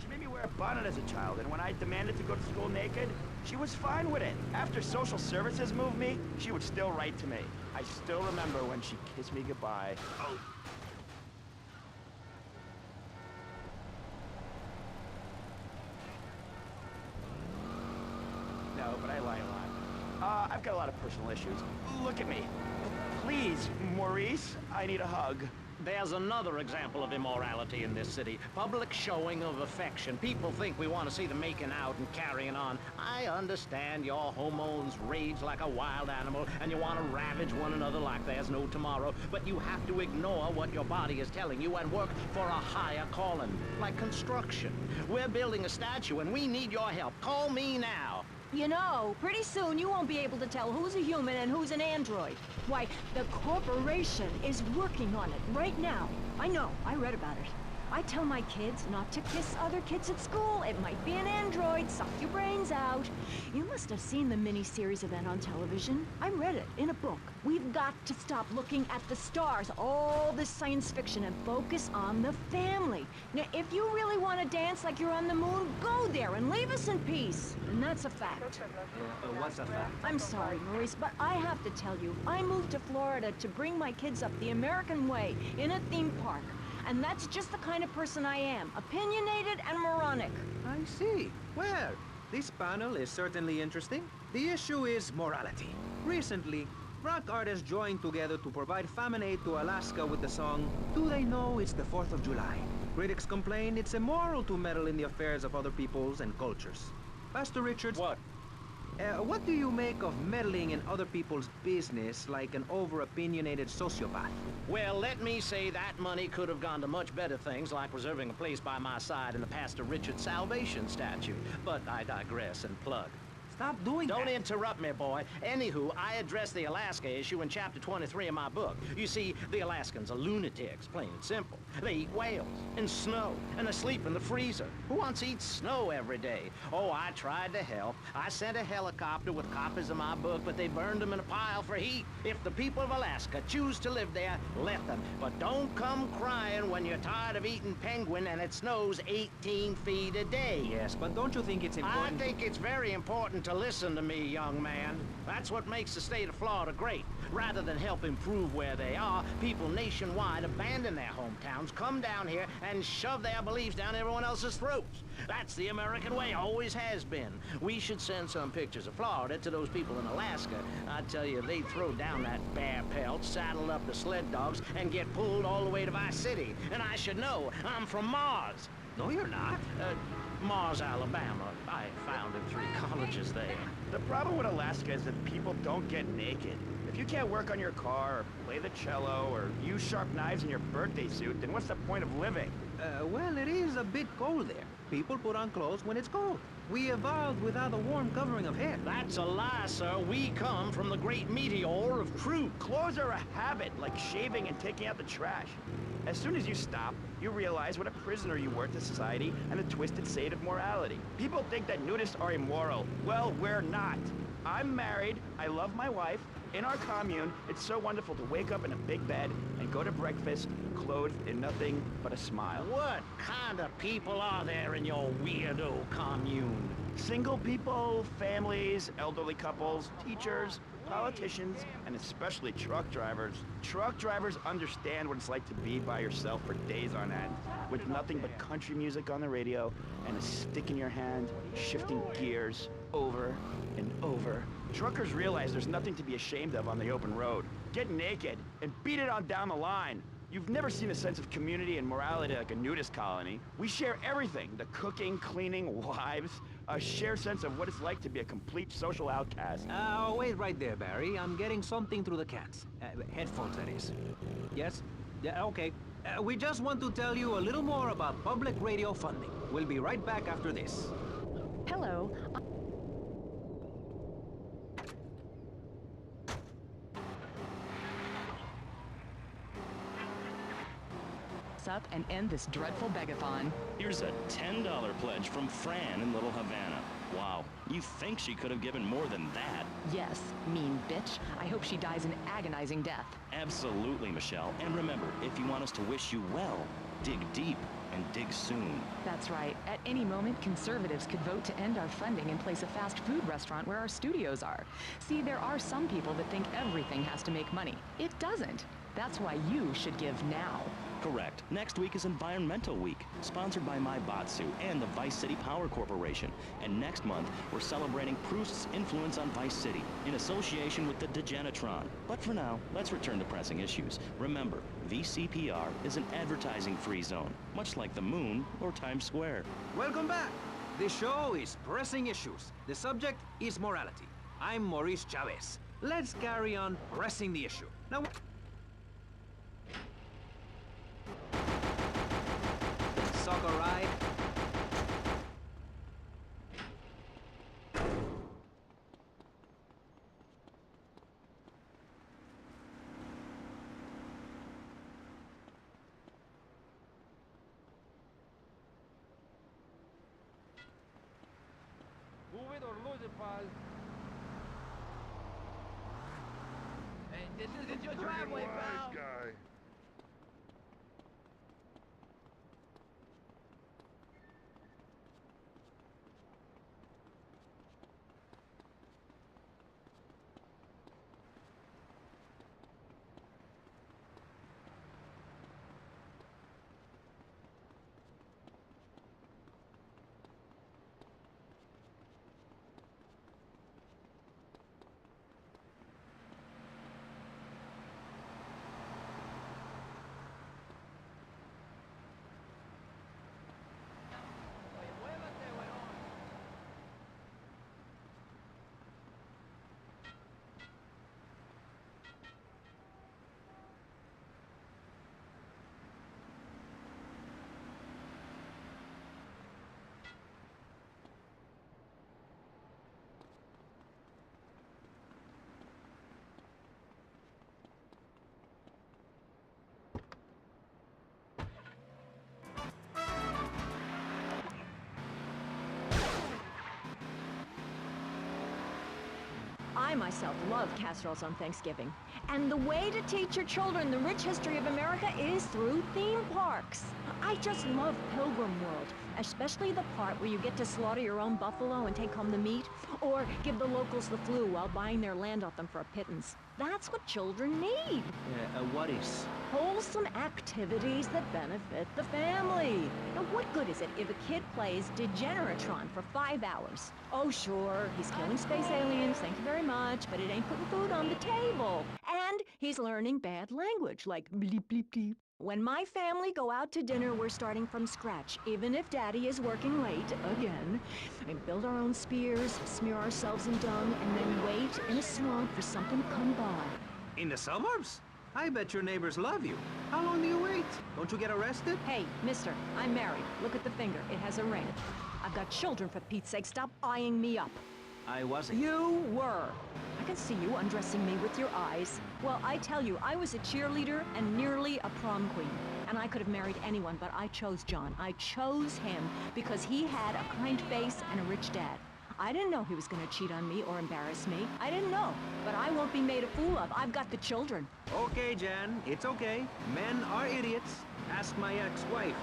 Speaker 11: She made me wear a bonnet as a child, and when I demanded to go to school naked, she was fine with it. After social services moved me, she would still write to me. I still remember when she kissed me goodbye. Oh. No, but I lie a lot. I've got a lot of personal issues. Look at me. Please, Maurice, I need a hug.
Speaker 13: There's another example of immorality in this city. Public showing of affection. People think we want to see them making out and carrying on. I understand your hormones rage like a wild animal, and you want to ravage one another like there's no tomorrow, but you have to ignore what your body is telling you and work for a higher calling, like construction. We're building a statue, and we need your help. Call me now.
Speaker 12: You know, pretty soon you won't be able to tell who's a human and who's an android. Why, the corporation is working on it right now. I know, I read about it. I tell my kids not to kiss other kids at school. It might be an android, suck your brains out. You must have seen the mini-series event on television. I read it in a book. We've got to stop looking at the stars, all this science fiction, and focus on the family. Now, if you really want to dance like you're on the moon, go there and leave us in peace. And that's a fact.
Speaker 7: What's a fact?
Speaker 12: I'm sorry, Maurice, but I have to tell you, I moved to Florida to bring my kids up the American way in a theme park. And that's just the kind of person I am, opinionated and moronic.
Speaker 7: I see. Well, this panel is certainly interesting. The issue is morality. Recently, rock artists joined together to provide famine aid to Alaska with the song, Do They Know It's the 4th of July? Critics complain it's immoral to meddle in the affairs of other peoples and cultures. Pastor Richards...
Speaker 13: What?
Speaker 7: What do you make of meddling in other people's business like an over-opinionated sociopath?
Speaker 13: Well, let me say that money could have gone to much better things, like reserving a place by my side in the Pastor Richard Salvation statue. But I digress and plug.
Speaker 7: Stop doing that.
Speaker 13: Don't interrupt me, boy. Anywho, I address the Alaska issue in chapter 23 of my book. You see, the Alaskans are lunatics, plain and simple. They eat whales and snow and they sleep in the freezer. Who wants to eat snow every day? Oh, I tried to help. I sent a helicopter with copies of my book, but they burned them in a pile for heat. If the people of Alaska choose to live there, let them. But don't come crying when you're tired of eating penguin and it snows 18 feet a day.
Speaker 7: Yes, but don't you think it's important...
Speaker 13: I think it's very important to listen to me, young man. That's what makes the state of Florida great. Rather than help improve where they are, people nationwide abandon their hometowns, come down here, and shove their beliefs down everyone else's throats. That's the American way, always has been. We should send some pictures of Florida to those people in Alaska. I tell you, they'd throw down that bear pelt, saddle up the sled dogs, and get pulled all the way to Vice City. And I should know, I'm from Mars.
Speaker 7: No, you're not.
Speaker 13: Mars, Alabama. I founded 3 colleges there.
Speaker 11: The problem with Alaska is that people don't get naked. If you can't work on your car, or play the cello, or use sharp knives in your birthday suit, then what's the point of living?
Speaker 7: Well, it is a bit cold there. People put on clothes when it's cold. We evolved without a warm covering of hair.
Speaker 13: That's a lie, sir. We come from the great meteor of truth.
Speaker 11: Clothes are a habit, like shaving and taking out the trash. As soon as you stop, you realize what a prisoner you were to society and the twisted state of morality. People think that nudists are immoral. Well, we're not. I'm married, I love my wife. In our commune, it's so wonderful to wake up in a big bed and go to breakfast clothed in nothing but a smile.
Speaker 13: What kind of people are there in your weirdo commune?
Speaker 11: Single people, families, elderly couples, teachers, politicians, and especially truck drivers. Truck drivers understand what it's like to be by yourself for days on end, with nothing but country music on the radio and a stick in your hand, shifting gears over and over. Truckers realize there's nothing to be ashamed of on the open road. Get naked and beat it on down the line. You've never seen a sense of community and morality like a nudist colony. We share everything, the cooking, cleaning, wives, a shared sense of what it's like to be a complete social outcast.
Speaker 7: Wait right there, Barry. I'm getting something through the cats. Headphones, that is. Yes? Yeah, okay. We just want to tell you a little more about public radio funding. We'll be right back after this.
Speaker 9: Hello. Up and end this dreadful begathon.
Speaker 8: Here's a $10 pledge from Fran in Little Havana. Wow, you think she could have given more than that?
Speaker 9: Yes, mean bitch. I hope she dies an agonizing death.
Speaker 8: Absolutely, Michelle. And remember, if you want us to wish you well, dig deep and dig soon.
Speaker 9: That's right. At any moment, conservatives could vote to end our funding and place a fast food restaurant where our studios are. See, there are some people that think everything has to make money. It doesn't. That's why you should give now.
Speaker 8: Correct. Next week is Environmental Week, sponsored by My Botsu and the Vice City Power Corporation. And next month, we're celebrating Proust's influence on Vice City in association with the Degenitron. But for now, let's return to pressing issues. Remember, VCPR is an advertising-free zone, much like the moon or Times Square.
Speaker 7: Welcome back. This show is Pressing Issues. The subject is morality. I'm Maurice Chavez. Let's carry on pressing the issue. Now... Suck a ride.
Speaker 6: Move it or lose it, pal.
Speaker 5: Hey, this isn't your driveway, pal.
Speaker 6: Guy.
Speaker 12: I myself love casseroles on Thanksgiving. And the way to teach your children the rich history of America is through theme parks. I just love Pilgrim World, especially the part where you get to slaughter your own buffalo and take home the meat, or give the locals the flu while buying their land off them for a pittance. That's what children need.
Speaker 7: What is?
Speaker 12: Wholesome activities that benefit the family. Now, what good is it if a kid plays Degeneratron for 5 hours? Oh, sure, he's killing space aliens, thank you very much, but it ain't putting food on the table. And he's learning bad language, like bleep, bleep, bleep. When my family go out to dinner, we're starting from scratch, even if Daddy is working late, again. We build our own spears, smear ourselves in dung, and then wait in a swamp for something to come by.
Speaker 7: In the suburbs? I bet your neighbors love you. How long do you wait? Don't you get arrested?
Speaker 12: Hey, mister, I'm married. Look at the finger. It has a ring. I've got children, for Pete's sake. Stop eyeing me up.
Speaker 7: I wasn't.
Speaker 12: You were. I can see you undressing me with your eyes. Well, I tell you, I was a cheerleader and nearly a prom queen. And I could have married anyone, but I chose John. I chose him because he had a kind face and a rich dad. I didn't know he was going to cheat on me or embarrass me. I didn't know. But I won't be made a fool of. I've got the children.
Speaker 7: Okay, Jan. It's okay. Men are idiots. Ask my ex-wife.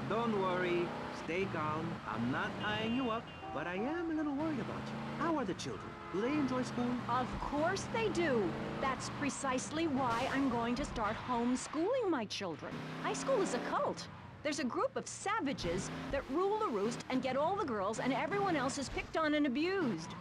Speaker 7: Don't worry. Stay calm. I'm not eyeing you up, but I am a little worried about you. How are the children? Do they enjoy school?
Speaker 12: Of course they do. That's precisely why I'm going to start homeschooling my children. High school is a cult. There's a group of savages that rule the roost and get all the girls, and everyone else is picked on and abused.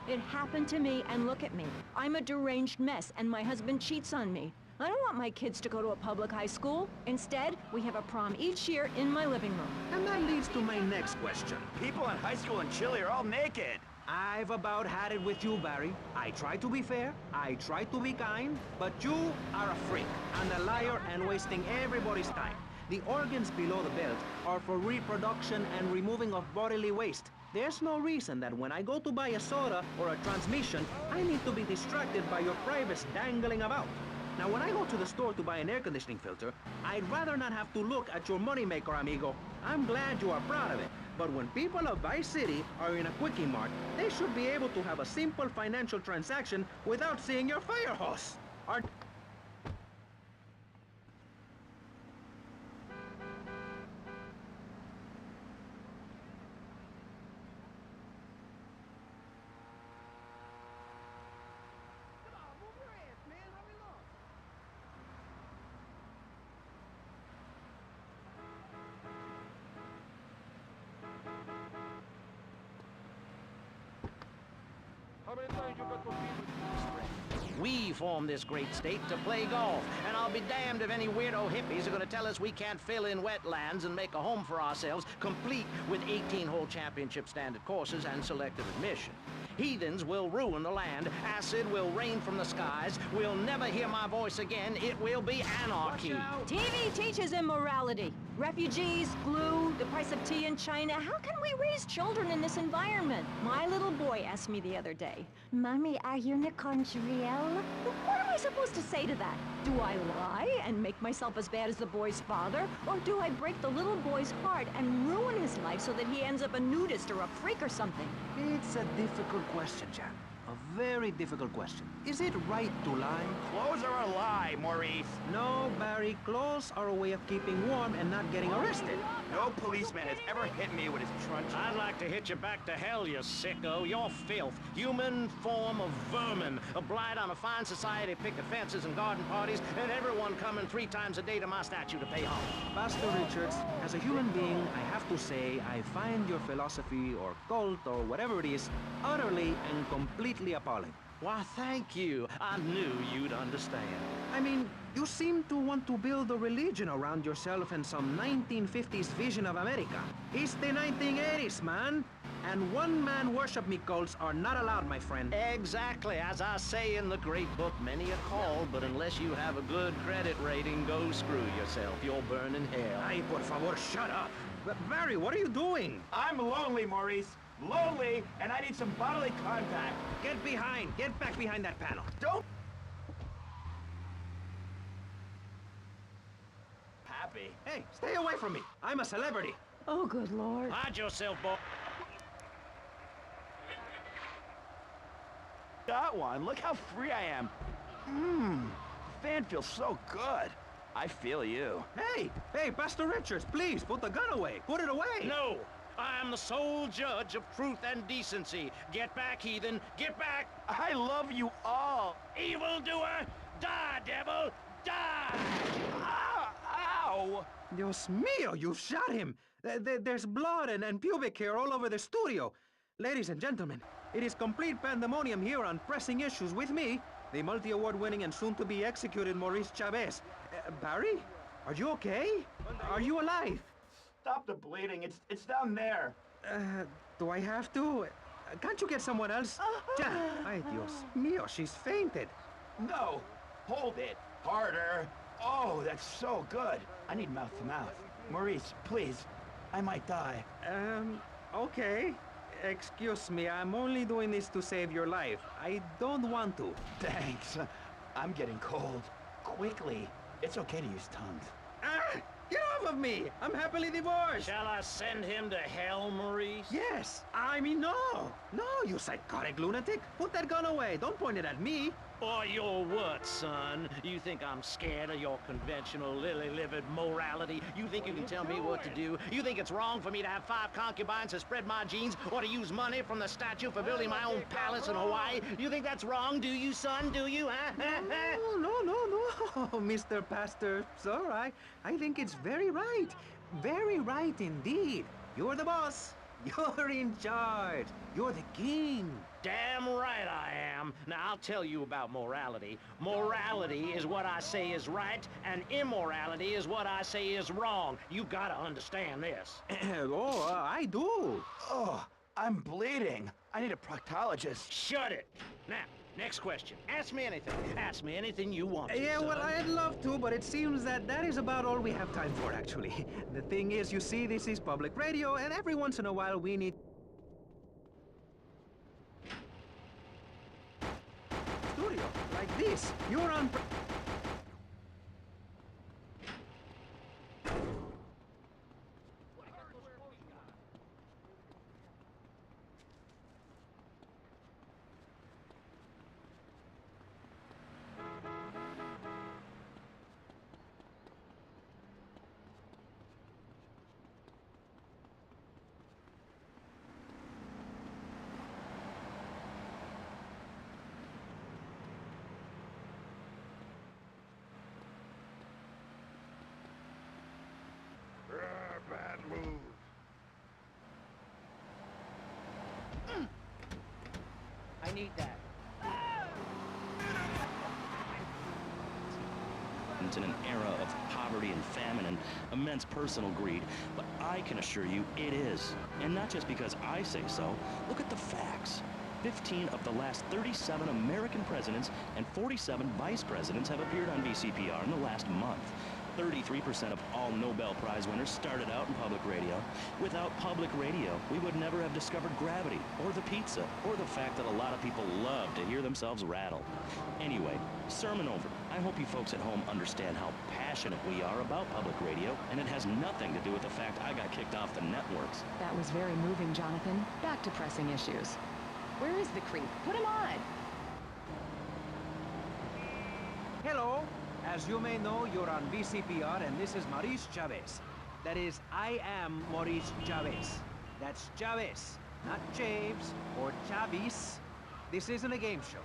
Speaker 12: It happened to me, and look at me. I'm a deranged mess, and my husband cheats on me. I don't want my kids to go to a public high school. Instead, we have a prom each year in my living room.
Speaker 7: And that leads to my next question.
Speaker 11: People in high school in Chile are all naked.
Speaker 7: I've about had it with you, Barry. I try to be fair, I try to be kind, but you are a freak, and a liar, and wasting everybody's time. The organs below the belt are for reproduction and removing of bodily waste. There's no reason that when I go to buy a soda or a transmission, I need to be distracted by your privates dangling about. Now, when I go to the store to buy an air conditioning filter, I'd rather not have to look at your moneymaker, amigo. I'm glad you are proud of it. But when people of Vice City are in a Quickie Mart, they should be able to have a simple financial transaction without seeing your fire hose.
Speaker 6: How many times you got to feed with
Speaker 13: We formed this great state to play golf, and I'll be damned if any weirdo hippies are gonna tell us we can't fill in wetlands and make a home for ourselves, complete with 18-hole championship standard courses and selective admission. Heathens will ruin the land, acid will rain from the skies, we'll never hear my voice again, it will be anarchy.
Speaker 12: TV teaches immorality. Refugees, glue, the price of tea in China. How can we raise children in this environment? My little boy asked me the other day, Mommy, are unicorns real? What am I supposed to say to that? Do I lie and make myself as bad as the boy's father? Or do I break the little boy's heart and ruin his life so that he ends up a nudist or a freak or something?
Speaker 7: It's a difficult question, Jan. A very difficult question. Is it right to lie?
Speaker 11: Clothes are a lie, Maurice.
Speaker 7: No, Barry. Clothes are a way of keeping warm and not getting arrested.
Speaker 11: No policeman has ever hit me with his truncheon.
Speaker 13: I'd like to hit you back to hell, you sicko. You're filth. Human form of vermin. A blight on a fine society, picket fences and garden parties, and everyone coming 3 times a day to my statue to pay homage.
Speaker 7: Pastor Richards, as a human being, I have to say I find your philosophy or cult or whatever it is utterly and completely appalling.
Speaker 13: Why, thank you. I knew you'd understand.
Speaker 7: I mean, you seem to want to build a religion around yourself and some 1950s vision of America. It's the 1980s, man. And one-man worship me cults are not allowed, my friend.
Speaker 13: Exactly. As I say in the great book, many a call, but unless you have a good credit rating, go screw yourself. You'll burn in hell.
Speaker 7: Ay, por favor, shut up. But Barry, what are you doing?
Speaker 11: I'm lonely, Maurice. Lonely, and I need some bodily contact.
Speaker 7: Get back behind that panel.
Speaker 11: Don't... Happy.
Speaker 7: Hey, stay away from me. I'm a celebrity.
Speaker 12: Oh, good Lord.
Speaker 13: Hide yourself, boy.
Speaker 11: got one. Look how free I am. The fan feels so good. I feel you.
Speaker 7: Hey, Pastor Richards, please, put the gun away. Put it away.
Speaker 13: No! I am the sole judge of truth and decency. Get back, heathen! Get back!
Speaker 11: I love you all.
Speaker 13: Evildoer! Die, devil! Die!
Speaker 11: Ow!
Speaker 7: Dios mío, you've shot him. There's blood and pubic hair all over the studio. Ladies and gentlemen, it is complete pandemonium here on Pressing Issues with me, the multi-award-winning and soon-to-be executed Maurice Chavez. Barry? Are you okay? Are you alive?
Speaker 11: Stop the bleeding. It's down there.
Speaker 7: Do I have to? Can't you get someone else? Ay, Dios mío, she's fainted.
Speaker 11: No. Hold it. Harder. Oh, that's so good. I need mouth to mouth. Maurice, please. I might die.
Speaker 7: Okay. Excuse me, I'm only doing this to save your life. I don't want to.
Speaker 11: Thanks. I'm getting cold. Quickly. It's okay to use tongues.
Speaker 7: Get off of me! I'm happily divorced!
Speaker 13: Shall I send him to hell, Maurice?
Speaker 7: Yes! I mean, no! No, you psychotic lunatic! Put that gun away! Don't point it at me!
Speaker 13: Or your what, son? You think I'm scared of your conventional lily-livered morality? You think you can tell me what to do? You think it's wrong for me to have 5 concubines to spread my genes or to use money from the statue for building my own palace in Hawaii? You think that's wrong, do you, son? Do you, huh?
Speaker 7: No, Mr. Pastor, sir, I think it's very right. Very right indeed. You're the boss. You're in charge. You're the king.
Speaker 13: Damn right I am. Now, I'll tell you about morality. Morality is what I say is right, and immorality is what I say is wrong. You gotta understand this.
Speaker 7: I do.
Speaker 11: Oh, I'm bleeding. I need a proctologist.
Speaker 13: Shut it. Now, next question. Ask me anything. Ask me anything you want to,
Speaker 7: Yeah,
Speaker 13: son.
Speaker 7: well, I'd love to, but it seems that is about all we have time for, actually. The thing is, you see, this is public radio, and every once in a while we need... studio, like this. You're on...
Speaker 6: Bad move.
Speaker 3: I need that.
Speaker 8: In an era of poverty and famine and immense personal greed, but I can assure you it is. And not just because I say so. Look at the facts. 15 of the last 37 American presidents and 47 vice presidents have appeared on VCPR in the last month. 33% of all Nobel Prize winners started out in public radio. Without public radio, we would never have discovered gravity, or the pizza, or the fact that a lot of people love to hear themselves rattle. Anyway, sermon over. I hope you folks at home understand how passionate we are about public radio, and it has nothing to do with the fact I got kicked off the networks.
Speaker 9: That was very moving, Jonathan. Back to pressing issues. Where is the creep? Put him on!
Speaker 7: Hello. As you may know, you're on VCPR, and this is Maurice Chavez. That is, I am Maurice Chavez. That's Chavez, not Chaves or Chavis. This isn't a game show.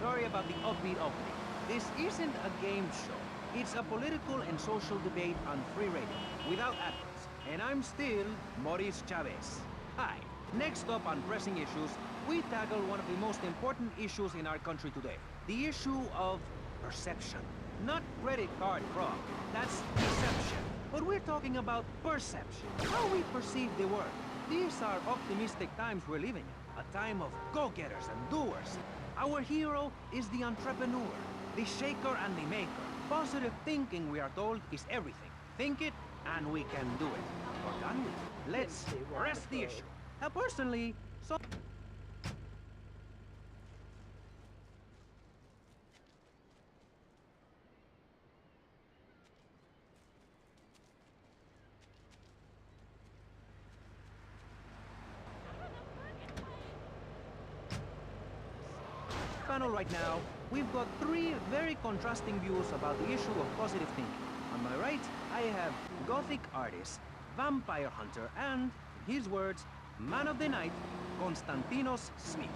Speaker 7: Sorry about the upbeat opening. This isn't a game show. It's a political and social debate on free radio, without adverts. And I'm still Maurice Chavez. Hi. Next up on Pressing Issues, we tackle one of the most important issues in our country today. The issue of perception. Not credit card fraud. That's deception. But we're talking about perception. How we perceive the world. These are optimistic times we're living in. A time of go-getters and doers. Our hero is the entrepreneur, the shaker and the maker. Positive thinking, we are told, is everything. Think it, and we can do it. Or can we? Let's press the issue. Now, personally, so... panel right now, we've got three very contrasting views about the issue of positive thinking. On my right, I have Gothic artist, vampire hunter, and, in his words, man of the night, Konstantinos Smith.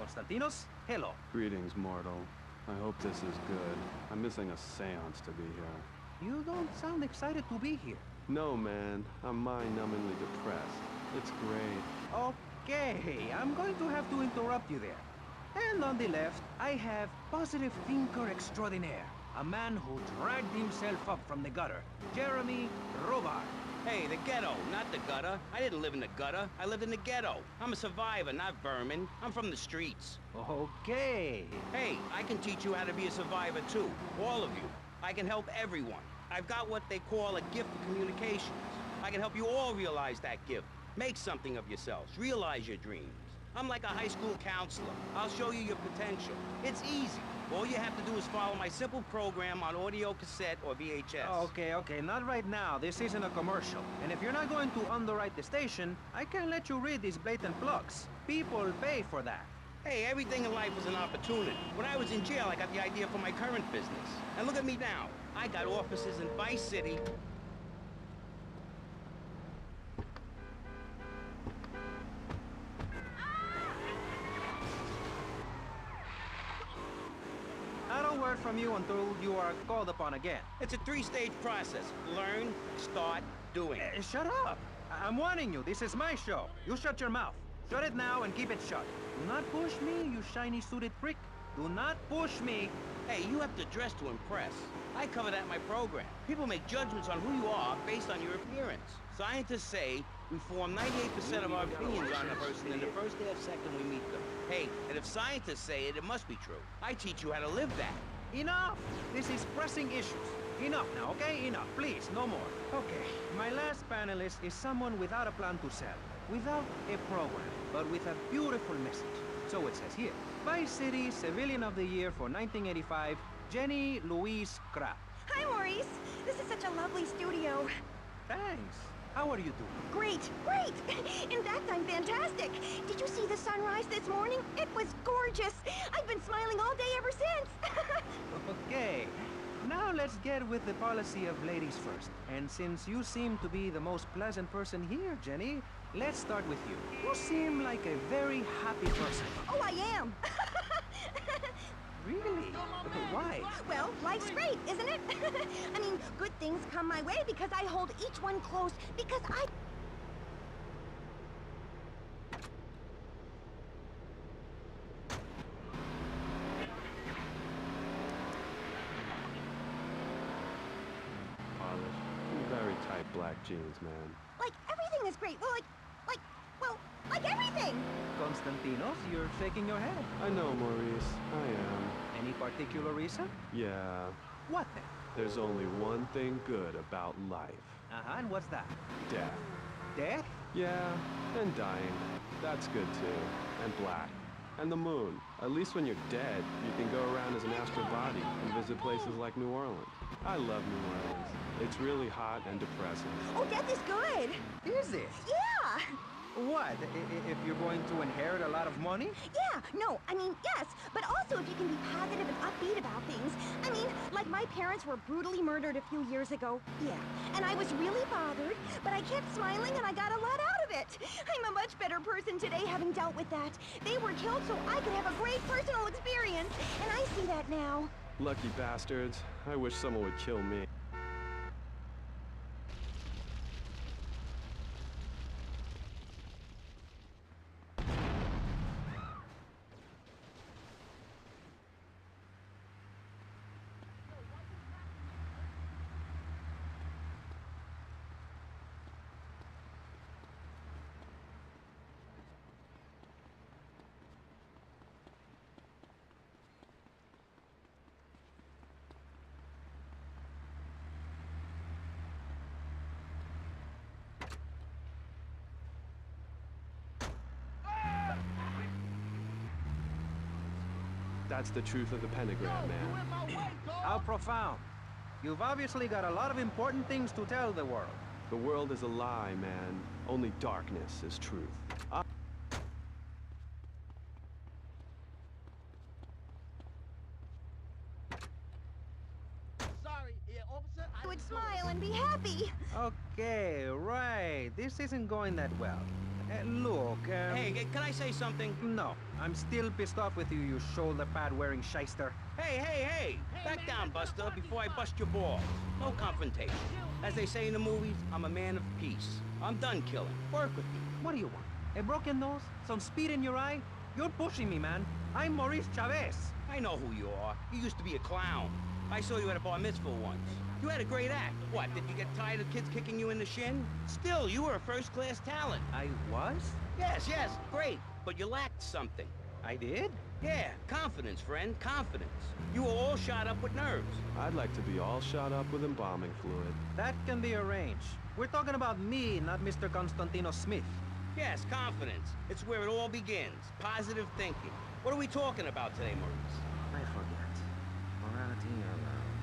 Speaker 7: Konstantinos, hello.
Speaker 14: Greetings, mortal. I hope this is good. I'm missing a seance to be here.
Speaker 7: You don't sound excited to be here.
Speaker 14: No, man. I'm mind-numbingly depressed. It's great.
Speaker 7: Okay, I'm going to have to interrupt you there. And on the left, I have positive thinker extraordinaire, a man who dragged himself up from the gutter, Jeremy Robart.
Speaker 13: Hey, the ghetto, not the gutter. I didn't live in the gutter. I lived in the ghetto. I'm a survivor, not vermin. I'm from the streets.
Speaker 7: Okay.
Speaker 13: Hey, I can teach you how to be a survivor too. All of you. I can help everyone. I've got what they call a gift of communications. I can help you all realize that gift. Make something of yourselves. Realize your dreams. I'm like a high school counselor. I'll show you your potential. It's easy. All you have to do is follow my simple program on audio cassette or VHS.
Speaker 7: Okay, not right now. This isn't a commercial. And if you're not going to underwrite the station, I can't let you read these blatant plugs. People pay for that.
Speaker 13: Hey, everything in life is an opportunity. When I was in jail, I got the idea for my current business. And look at me now. I got offices in Vice City.
Speaker 7: Not a word from you until you are called upon again.
Speaker 13: It's a three-stage process. Learn, start, doing.
Speaker 7: Shut up! I'm warning you, this is my show. You shut your mouth. Shut it now and keep it shut. Do not push me, you shiny suited prick. Do not push me.
Speaker 13: Hey, you have to dress to impress. I cover that in my program. People make judgments on who you are based on your appearance. Scientists say we form 98% of our opinions on a person in the first half second we meet them. Hey, and if scientists say it, it must be true. I teach you how to live that.
Speaker 7: Enough! This is pressing issues. Enough now, okay? Enough, please, no more. Okay, my last panelist is someone without a plan to sell, without a program, but with a beautiful message. So it says here, Vice City Civilian of the Year for 1985, Jenny Louise Krapp.
Speaker 15: Hi, Maurice. This is such a lovely studio.
Speaker 7: Thanks. How are you doing?
Speaker 15: Great, great. In fact, I'm fantastic. Did you see the sunrise this morning? It was gorgeous. I've been smiling all day ever since.
Speaker 7: Okay. Now let's get with the policy of ladies first. And since you seem to be the most pleasant person here, Jenny, let's start with you. You seem like a very happy person.
Speaker 15: Oh, I am.
Speaker 7: Really? Why?
Speaker 15: Well, life's great, isn't it? I mean, good things come my way because I hold each one close, because I...
Speaker 14: Polished. Very tight black jeans, man.
Speaker 15: Like, everything is great. Well, like everything!
Speaker 7: Konstantinos, you're shaking your head.
Speaker 14: I know, Maurice. I am.
Speaker 7: Any particular reason?
Speaker 14: Yeah.
Speaker 7: What then?
Speaker 14: There's only one thing good about life.
Speaker 7: Uh-huh, and what's that?
Speaker 14: Death.
Speaker 7: Death?
Speaker 14: Yeah, and dying. That's good too. And black. And the moon. At least when you're dead, you can go around as an astral body and visit places like New Orleans. I love New Orleans. It's really hot and depressing.
Speaker 15: Oh, death is good!
Speaker 7: Is it?
Speaker 15: Yeah!
Speaker 7: What? If you're going to inherit a lot of money?
Speaker 15: Yeah, no, I mean, yes, but also if you can be positive and upbeat about things. I mean, like my parents were brutally murdered a few years ago. Yeah, and I was really bothered, but I kept smiling and I got a lot out of it. I'm a much better person today having dealt with that. They were killed so I could have a great personal experience, and I see that now.
Speaker 14: Lucky bastards. I wish someone would kill me. That's the truth of the pentagram, man.
Speaker 7: How profound. You've obviously got a lot of important things to tell the world.
Speaker 14: The world is a lie, man. Only darkness is truth.
Speaker 15: would smile and be happy.
Speaker 7: Okay, right. This isn't going that well. Look,
Speaker 13: Hey, can I say something?
Speaker 7: No, I'm still pissed off with you, you shoulder pad wearing shyster.
Speaker 13: Hey! Back down, Buster, before I bust your balls. No confrontation. As they say in the movies, I'm a man of peace. I'm done killing. Work with me.
Speaker 7: What do you want? A broken nose? Some speed in your eye? You're pushing me, man. I'm Maurice Chavez.
Speaker 13: I know who you are. You used to be a clown. I saw you at a bar mitzvah once. You had a great act. What, did you get tired of kids kicking you in the shin? Still, you were a first-class talent.
Speaker 7: I was?
Speaker 13: Yes, great. But you lacked something.
Speaker 7: I did?
Speaker 13: Yeah, confidence, friend, confidence. You were all shot up with nerves.
Speaker 14: I'd like to be all shot up with embalming fluid.
Speaker 7: That can be arranged. We're talking about me, not Mr. Constantino Smith.
Speaker 13: Yes, confidence. It's where it all begins. Positive thinking. What are we talking about today, Maurice?
Speaker 7: I forget. Morality or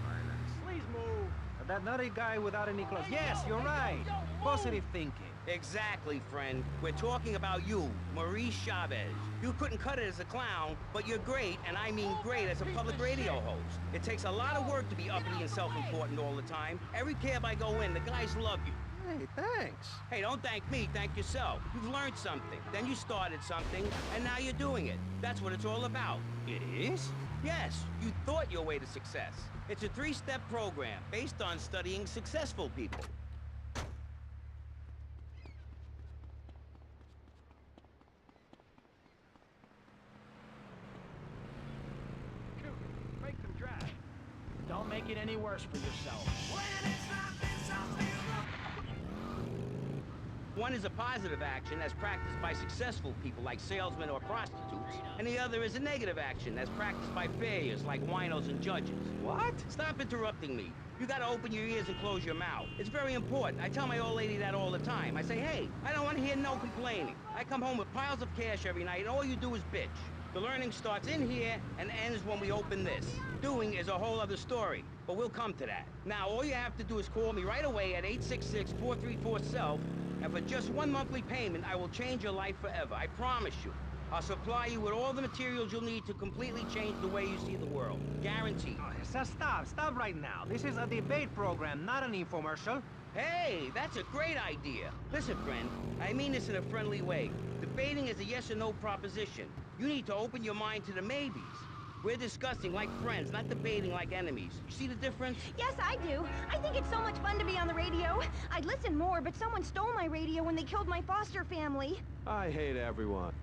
Speaker 7: violence.
Speaker 1: Please move.
Speaker 7: That nutty guy without any clothes. Yes, you're right. Positive thinking.
Speaker 13: Exactly, friend. We're talking about you, Maurice Chavez. You couldn't cut it as a clown, but you're great, and I mean great as a public radio host. It takes a lot of work to be uppity and self-important all the time. Every cab I go in, the guys love you.
Speaker 7: Hey, thanks.
Speaker 13: Hey, don't thank me, thank yourself. You've learned something, then you started something, and now you're doing it. That's what it's all about.
Speaker 7: It is?
Speaker 13: Yes, you thought your way to success. It's a 3-step program based on studying successful people.
Speaker 1: Make them drive.
Speaker 3: Don't make it any worse for yourself.
Speaker 13: One is a positive action as practiced by successful people like salesmen or prostitutes, and the other is a negative action as practiced by failures like winos and judges.
Speaker 7: What?
Speaker 13: Stop interrupting me. You gotta open your ears and close your mouth. It's very important. I tell my old lady that all the time. I say, hey, I don't want to hear no complaining. I come home with piles of cash every night, and all you do is bitch. The learning starts in here and ends when we open this. Doing is a whole other story, but we'll come to that. Now, all you have to do is call me right away at 866-434-SELF, and for just one monthly payment, I will change your life forever. I promise you. I'll supply you with all the materials you'll need to completely change the way you see the world. Guaranteed.
Speaker 7: Oh, so stop right now. This is a debate program, not an infomercial.
Speaker 13: Hey, that's a great idea. Listen, friend, I mean this in a friendly way. Debating is a yes or no proposition. You need to open your mind to the maybes. We're discussing like friends, not debating like enemies. You see the difference?
Speaker 15: Yes, I do. I think it's so much fun to be on the radio. I'd listen more, but someone stole my radio when they killed my foster family.
Speaker 14: I hate everyone.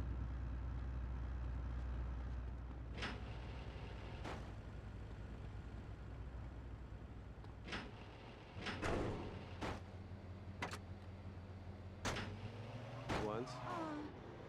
Speaker 14: Once.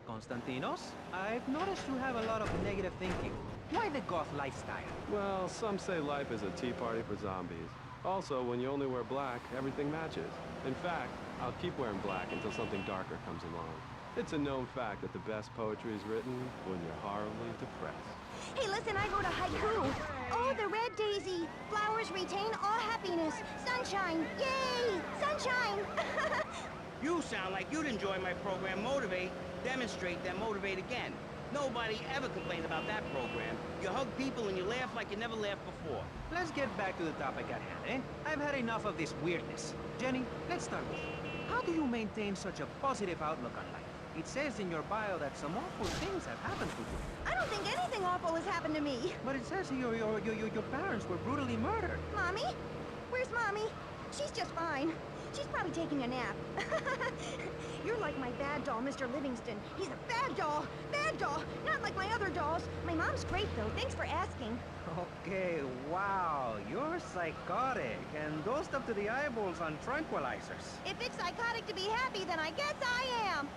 Speaker 7: Constantinos, I've noticed you have a lot of negative thinking. Why the goth lifestyle?
Speaker 14: Well, some say life is a tea party for zombies. Also, when you only wear black, everything matches. In fact, I'll keep wearing black until something darker comes along. It's a known fact that the best poetry is written when you're horribly depressed.
Speaker 15: Hey, listen, I wrote a haiku. Oh, the red daisy. Flowers retain all happiness. Sunshine. Yay! Sunshine!
Speaker 13: You sound like you'd enjoy my program Motivate, Demonstrate, then Motivate again. Nobody ever complained about that program. You hug people and you laugh like you never laughed before.
Speaker 7: Let's get back to the topic at hand, eh? I've had enough of this weirdness. Jenny, let's start with you. How do you maintain such a positive outlook on life? It says in your bio that some awful things have happened to you.
Speaker 15: I don't think anything awful has happened to me.
Speaker 7: But it says your parents were brutally murdered.
Speaker 15: Mommy? Where's Mommy? She's just fine. She's probably taking a nap. You're like my bad doll, Mr. Livingston. He's a bad doll. Bad doll. Not like my other dolls. My mom's great, though. Thanks for asking.
Speaker 7: Okay, wow. You're psychotic and dosed up to the eyeballs on tranquilizers.
Speaker 15: If it's psychotic to be happy, then I guess I am.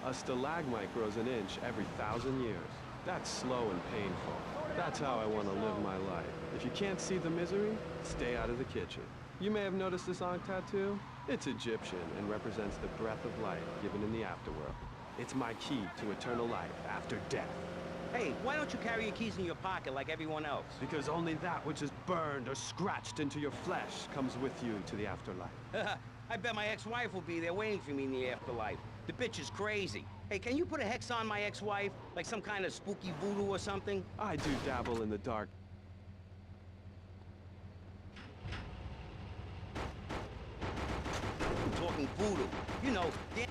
Speaker 14: A stalagmite grows an inch every 1,000 years. That's slow and painful. That's how I want to live my life. If you can't see the misery, stay out of the kitchen. You may have noticed this on tattoo. It's Egyptian and represents the breath of life given in the afterworld. It's my key to eternal life after death.
Speaker 13: Hey, why don't you carry your keys in your pocket like everyone else?
Speaker 14: Because only that which is burned or scratched into your flesh comes with you to the afterlife.
Speaker 13: I bet my ex-wife will be there waiting for me in the afterlife. The bitch is crazy. Hey, can you put a hex on my ex-wife? Like some kind of spooky voodoo or something?
Speaker 14: I do dabble in the dark.
Speaker 16: voodoo. You know, the